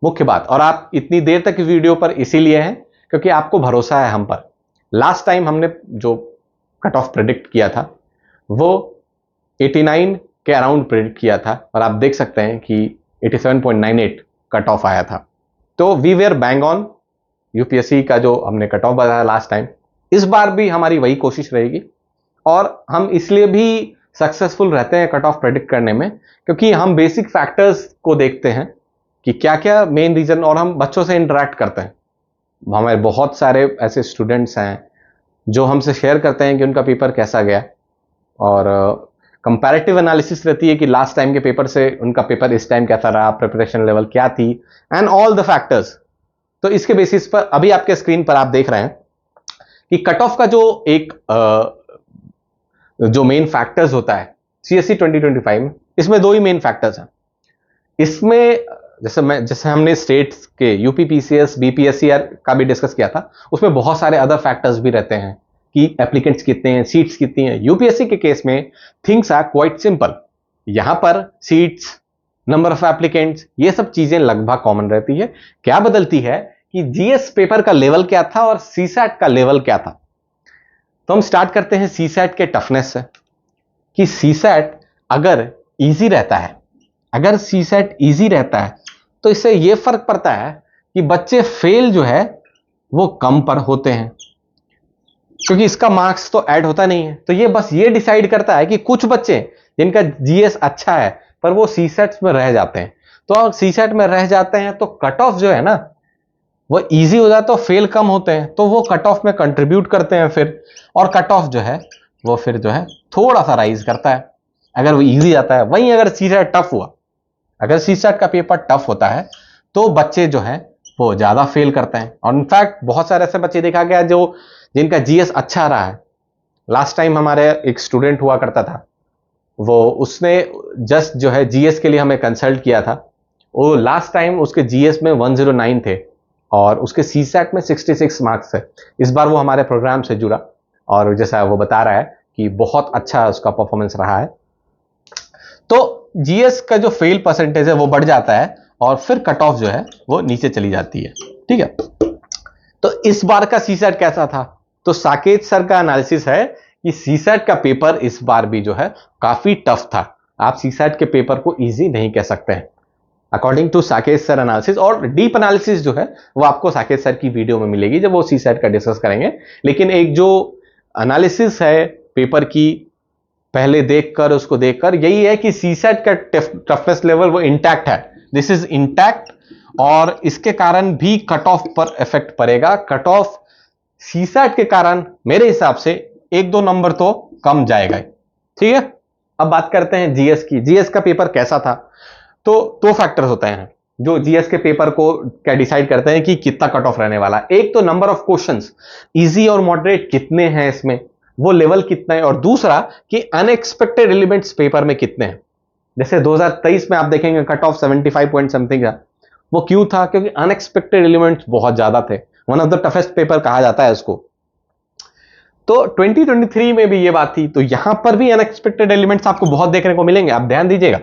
मुख्य बात, और आप इतनी देर तक इस वीडियो पर इसीलिए हैं क्योंकि आपको भरोसा है हम पर। लास्ट टाइम हमने जो कट ऑफ प्रेडिक्ट किया था वो 89 के अराउंड प्रेडिक्ट किया था, और आप देख सकते हैं कि 87.98 कट ऑफ आया था। तो we were bang on UPSC का जो हमने कट ऑफ बताया लास्ट टाइम। इस बार भी हमारी वही कोशिश रहेगी, और हम इसलिए भी सक्सेसफुल रहते हैं कट ऑफ प्रेडिक्ट करने में क्योंकि हम बेसिक फैक्टर्स को देखते हैं कि क्या क्या मेन रीजन, और हम बच्चों से इंटरेक्ट करते हैं। हमारे बहुत सारे ऐसे स्टूडेंट्स हैं जो हमसे शेयर करते हैं कि उनका पेपर कैसा गया, और कंपैरेटिव एनालिसिस रहती है कि लास्ट टाइम के पेपर से उनका पेपर इस टाइम कैसा रहा, प्रिपरेशन लेवल क्या थी, एंड ऑल द फैक्टर्स। तो इसके बेसिस पर अभी आपके स्क्रीन पर आप देख रहे हैं कि कट ऑफ का जो एक जो मेन फैक्टर्स होता है सीएससी 2025 में, इसमें 2 ही मेन फैक्टर्स हैं। इसमें जैसे हमने स्टेट्स के यूपी पीसीएस बीपीएससी का भी डिस्कस किया था, उसमें बहुत सारे अदर फैक्टर्स भी रहते हैं कि एप्लीकेंट्स कितने हैं, सीट्स कितनी हैं। यूपीएससी के केस में थिंग्स आर क्वाइट सिंपल। यहां पर सीट्स, नंबर ऑफ एप्लीकेंट्स, ये सब चीजें लगभग कॉमन रहती है। क्या बदलती है कि जीएस पेपर का लेवल क्या था और सीसैट का लेवल क्या था। तो हम स्टार्ट करते हैं सीसैट के टफनेस से, कि सीसैट अगर इजी रहता है, अगर सीसैट इजी रहता है तो इससे यह फर्क पड़ता है कि बच्चे फेल जो है वो कम पर होते हैं, क्योंकि इसका मार्क्स तो ऐड होता नहीं है। तो ये बस ये डिसाइड करता है कि कुछ बच्चे जिनका जीएस अच्छा है पर वो सीसैट में रह जाते हैं, तो सीसैट में रह जाते हैं तो कट ऑफ जो है ना वो इजी हो जाता है, तो फेल कम होते हैं, तो वो कट ऑफ में कंट्रीब्यूट करते हैं फिर, और कट ऑफ जो है वो फिर जो है थोड़ा सा राइज करता है अगर वो इजी आता है। वहीं अगर सीसैट टफ हुआ, अगर सीसैट का पेपर टफ होता है तो बच्चे जो है वो ज्यादा फेल करते हैं। और इनफैक्ट बहुत सारे ऐसे बच्चे देखा गया जो जिनका जीएस अच्छा रहा है। लास्ट टाइम हमारे एक स्टूडेंट हुआ करता था, वो उसने जस्ट जो है जीएस के लिए हमें कंसल्ट किया था। वो लास्ट टाइम उसके जीएस में 109 थे और उसके सीसैट में 66 मार्क्स थे। इस बार वो हमारे प्रोग्राम से जुड़ा और जैसा वो बता रहा है कि बहुत अच्छा उसका परफॉर्मेंस रहा है। तो जीएस का जो फेल परसेंटेज है वो बढ़ जाता है और फिर कट ऑफ जो है वो नीचे चली जाती है। ठीक है, तो इस बार का सीसेट कैसा था? तो साकेत सर का एनालिसिस है कि सीसेट का पेपर इस बार भी जो है काफी टफ था। आप सीसेट के पेपर को इजी नहीं कह सकते हैं according to Saket sir analysis. और डीप एनालिसिस जो है वो आपको साकेत सर की वीडियो में मिलेगी जब वो सीसेट का डिस्कस करेंगे। लेकिन एक जो एनालिसिस है पेपर की, पहले देखकर उसको देखकर, यही है कि सीसेट का टफनेस लेवल वो इंटैक्ट है, दिस इज इंटैक्ट। और इसके कारण भी कट ऑफ पर इफेक्ट पड़ेगा। कट ऑफ सीसेट के कारण मेरे हिसाब से 1-2 नंबर तो कम जाएगा। ठीक है, अब बात करते हैं जीएस की। जीएस का पेपर कैसा था? तो 2 फैक्टर्स होते हैं जो जीएस के पेपर को क्या डिसाइड करते हैं कि कितना कट ऑफ रहने वाला है। एक तो नंबर ऑफ क्वेश्चंस, इजी और मॉडरेट कितने हैं इसमें, वो लेवल कितना है। और दूसरा कि अनएक्सपेक्टेड एलिमेंट्स पेपर में कितने हैं। जैसे 2023 में आप देखेंगे कट ऑफ 75 पॉइंट समथिंग था। वो क्यों था? क्योंकि अनएक्सपेक्टेड एलिमेंट्स बहुत ज्यादा थे। One of the toughest paper कहा जाता है इसको। तो 2023 में भी ये बात थी। तो यहां पर भी अनएक्सपेक्टेड एलिमेंट्स आपको बहुत देखने को मिलेंगे। आप ध्यान दीजिएगा,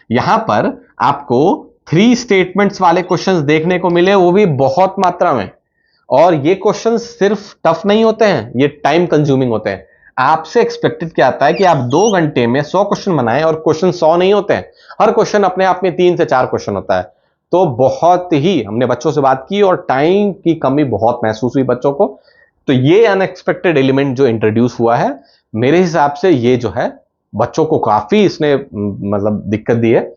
यहां पर आपको 3 स्टेटमेंट्स वाले क्वेश्चंस देखने को मिले, वो भी बहुत मात्रा में। और ये क्वेश्चंस सिर्फ टफ नहीं होते हैं, ये टाइम कंज्यूमिंग होते हैं। आपसे एक्सपेक्टेड क्या आता है कि आप 2 घंटे में 100 क्वेश्चन बनाएं, और क्वेश्चन 100 नहीं होते हैं। हर क्वेश्चन अपने आप में 3 से 4 क्वेश्चन होता है। तो बहुत ही हमने बच्चों से बात की और टाइम की कमी बहुत महसूस हुई बच्चों को। तो ये अनएक्सपेक्टेड एलिमेंट जो इंट्रोड्यूस हुआ है, मेरे हिसाब से ये जो है बच्चों को काफी इसने मतलब दिक्कत दी है।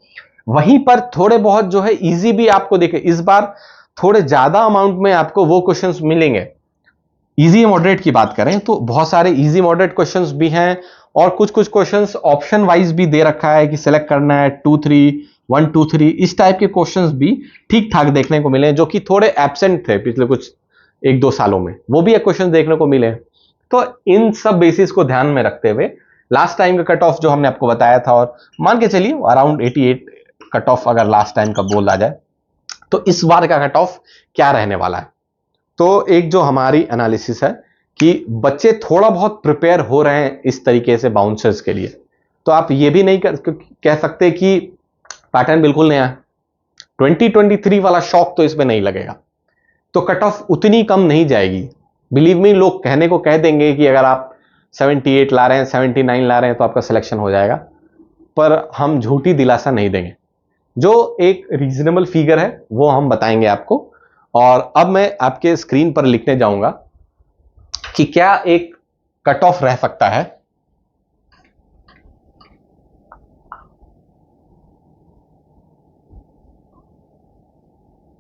वहीं पर थोड़े बहुत जो है इजी भी आपको देखे, इस बार थोड़े ज्यादा अमाउंट में आपको वो क्वेश्चंस मिलेंगे। इजी मॉडरेट की बात करें तो बहुत सारे इजी मॉडरेट क्वेश्चंस भी हैं, और कुछ कुछ क्वेश्चंस ऑप्शन वाइज भी दे रखा है कि सिलेक्ट करना है 2-3, 1-2-3, इस टाइप के क्वेश्चंस भी ठीक ठाक देखने को मिले, जो कि थोड़े एब्सेंट थे पिछले कुछ 1-2 सालों में, वो भी क्वेश्चन देखने को मिले। तो इन सब बेसिस को ध्यान में रखते हुए लास्ट टाइम का कट ऑफ जो हमने आपको बताया था, और मान के चलिए अराउंड 88 कट ऑफ अगर लास्ट टाइम का बोला जाए, तो इस बार का कट ऑफ क्या रहने वाला है। तो एक जो हमारी एनालिसिस है कि बच्चे थोड़ा बहुत प्रिपेयर हो रहे हैं इस तरीके से बाउंसर्स के लिए। तो आप ये भी नहीं कह सकते कि पैटर्न बिल्कुल नया है। 2023 वाला शॉक तो इसमें नहीं लगेगा। तो कट ऑफ उतनी कम नहीं जाएगी। बिलीव मी, लोग कहने को कह देंगे कि अगर आप 78 ला रहे हैं, 79 ला रहे हैं तो आपका सिलेक्शन हो जाएगा, पर हम झूठी दिलासा नहीं देंगे। जो एक रीजनेबल फिगर है वो हम बताएंगे आपको। और अब मैं आपके स्क्रीन पर लिखने जाऊंगा कि क्या एक कट ऑफ रह सकता है।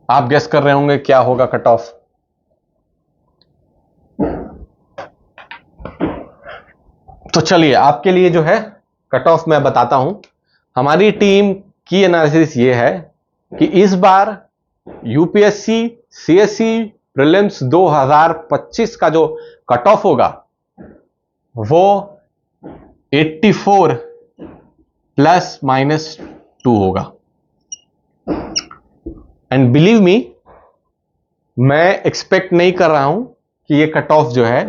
आप गेस कर रहे होंगे क्या होगा कट ऑफ। तो चलिए आपके लिए जो है कट ऑफ मैं बताता हूं। हमारी टीम की एनालिसिस ये है कि इस बार यूपीएससी सीएससी प्रीलिम्स 2025 का जो कट ऑफ होगा वो 84 ±2 होगा। एंड बिलीव मी, मैं एक्सपेक्ट नहीं कर रहा हूं कि ये कट ऑफ जो है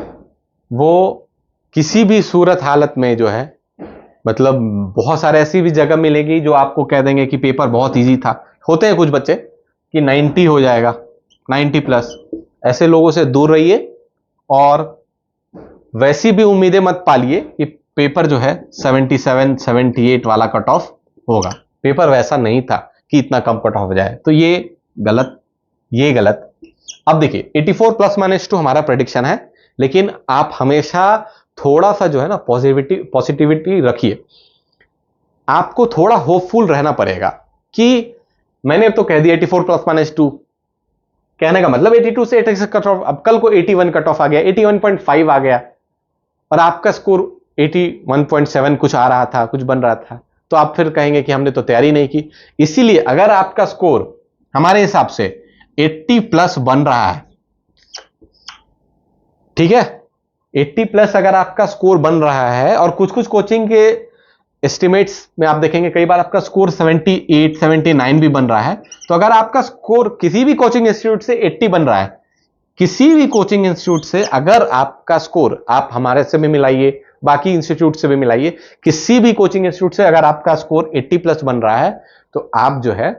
वो किसी भी सूरत हालत में जो है, मतलब बहुत सारे ऐसी भी जगह मिलेगी जो आपको कह देंगे कि पेपर बहुत इजी था। होते हैं कुछ बच्चे कि 90 हो जाएगा, 90+। ऐसे लोगों से दूर रहिए, और वैसी भी उम्मीदें मत पालिए कि पेपर जो है 77 78 वाला कट ऑफ होगा। पेपर वैसा नहीं था कि इतना कम कट ऑफ हो जाए। तो ये गलत, ये गलत। अब देखिए 84 ±2 हमारा प्रेडिक्शन है, लेकिन आप हमेशा थोड़ा सा जो है ना पॉजिटिविटी रखिए। आपको थोड़ा होपफुल रहना पड़ेगा कि मैंने तो कह दिया 84 ±2, कहने का मतलब 82 से 86 कट ऑफ। अब कल को 81 कट ऑफ आ गया, 81.5 आ गया, और आपका स्कोर 81.7 कुछ आ रहा था, कुछ बन रहा था, तो आप फिर कहेंगे कि हमने तो तैयारी नहीं की। इसीलिए अगर आपका स्कोर हमारे हिसाब से 80+ बन रहा है, ठीक है, 80+ अगर आपका स्कोर बन रहा है, और कुछ कुछ कोचिंग के एस्टिमेट्स में आप देखेंगे कई बार आपका स्कोर 78 79 भी बन रहा है। तो अगर आपका स्कोर किसी भी कोचिंग इंस्टीट्यूट से 80 बन रहा है, किसी भी कोचिंग इंस्टीट्यूट से अगर आपका स्कोर, आप हमारे से भी मिलाइए, बाकी इंस्टीट्यूट से भी मिलाइए, किसी भी कोचिंग इंस्टीट्यूट से अगर आपका स्कोर 80+ बन रहा है, तो आप जो है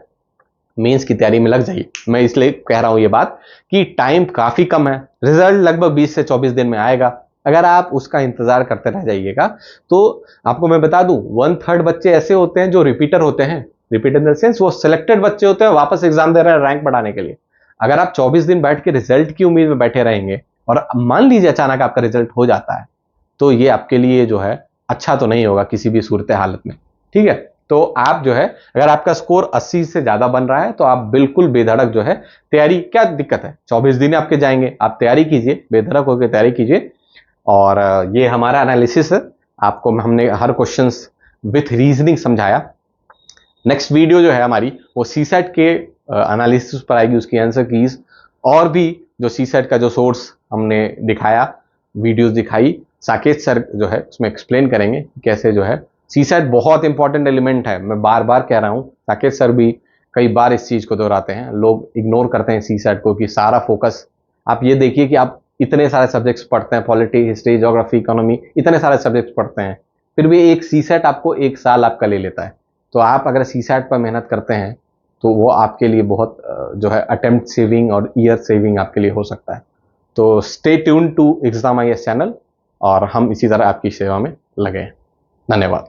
मेंस की तैयारी में लग जाइए। मैं इसलिए कह रहा हूं ये बात कि टाइम काफी कम है, रिजल्ट लगभग 20 से 24 दिन में आएगा। अगर आप उसका इंतजार करते रह जाइएगा तो आपको मैं बता दूं 1/3 बच्चे ऐसे होते हैं जो रिपीटर होते हैं। रिपीट इन द सेंस वो सिलेक्टेड बच्चे होते हैं, वापस एग्जाम दे रहे हैं रैंक बढ़ाने के लिए। अगर आप 24 दिन बैठ के रिजल्ट की उम्मीद में बैठे रहेंगे और मान लीजिए अचानक आपका रिजल्ट हो जाता है, तो ये आपके लिए जो है अच्छा तो नहीं होगा किसी भी सूरत हालत में। ठीक है, तो आप जो है अगर आपका स्कोर 80 से ज्यादा बन रहा है तो आप बिल्कुल बेधड़क जो है तैयारी, क्या दिक्कत है, 24 दिन आपके जाएंगे, आप तैयारी कीजिए, बेधड़क होकर तैयारी कीजिए। और ये हमारा एनालिसिस है, आपको हमने हर क्वेश्चंस विथ रीजनिंग समझाया। नेक्स्ट वीडियो जो है हमारी वो सीसेट के एनालिसिस पर आएगी, उसकी आंसर कीज और भी जो सीसेट का जो सोर्स हमने दिखाया, वीडियोस दिखाई, साकेत सर जो है उसमें एक्सप्लेन करेंगे कैसे जो है सीसेट बहुत इंपॉर्टेंट एलिमेंट है। मैं बार बार कह रहा हूं, साकेत सर भी कई बार इस चीज को दोहराते हैं, लोग इग्नोर करते हैं सीसेट को कि सारा फोकस, आप ये देखिए कि आप इतने सारे सब्जेक्ट्स पढ़ते हैं, पॉलिटी, हिस्ट्री, ज्योग्राफी, इकोनॉमी, इतने सारे सब्जेक्ट्स पढ़ते हैं, फिर भी एक सीसेट आपको 1 साल आपका ले लेता है। तो आप अगर सीसेट पर मेहनत करते हैं तो वो आपके लिए बहुत जो है अटेम्प्ट सेविंग और ईयर सेविंग आपके लिए हो सकता है। तो stay tune to exam IAS channel और हम इसी तरह आपकी सेवा में लगे हैं। धन्यवाद।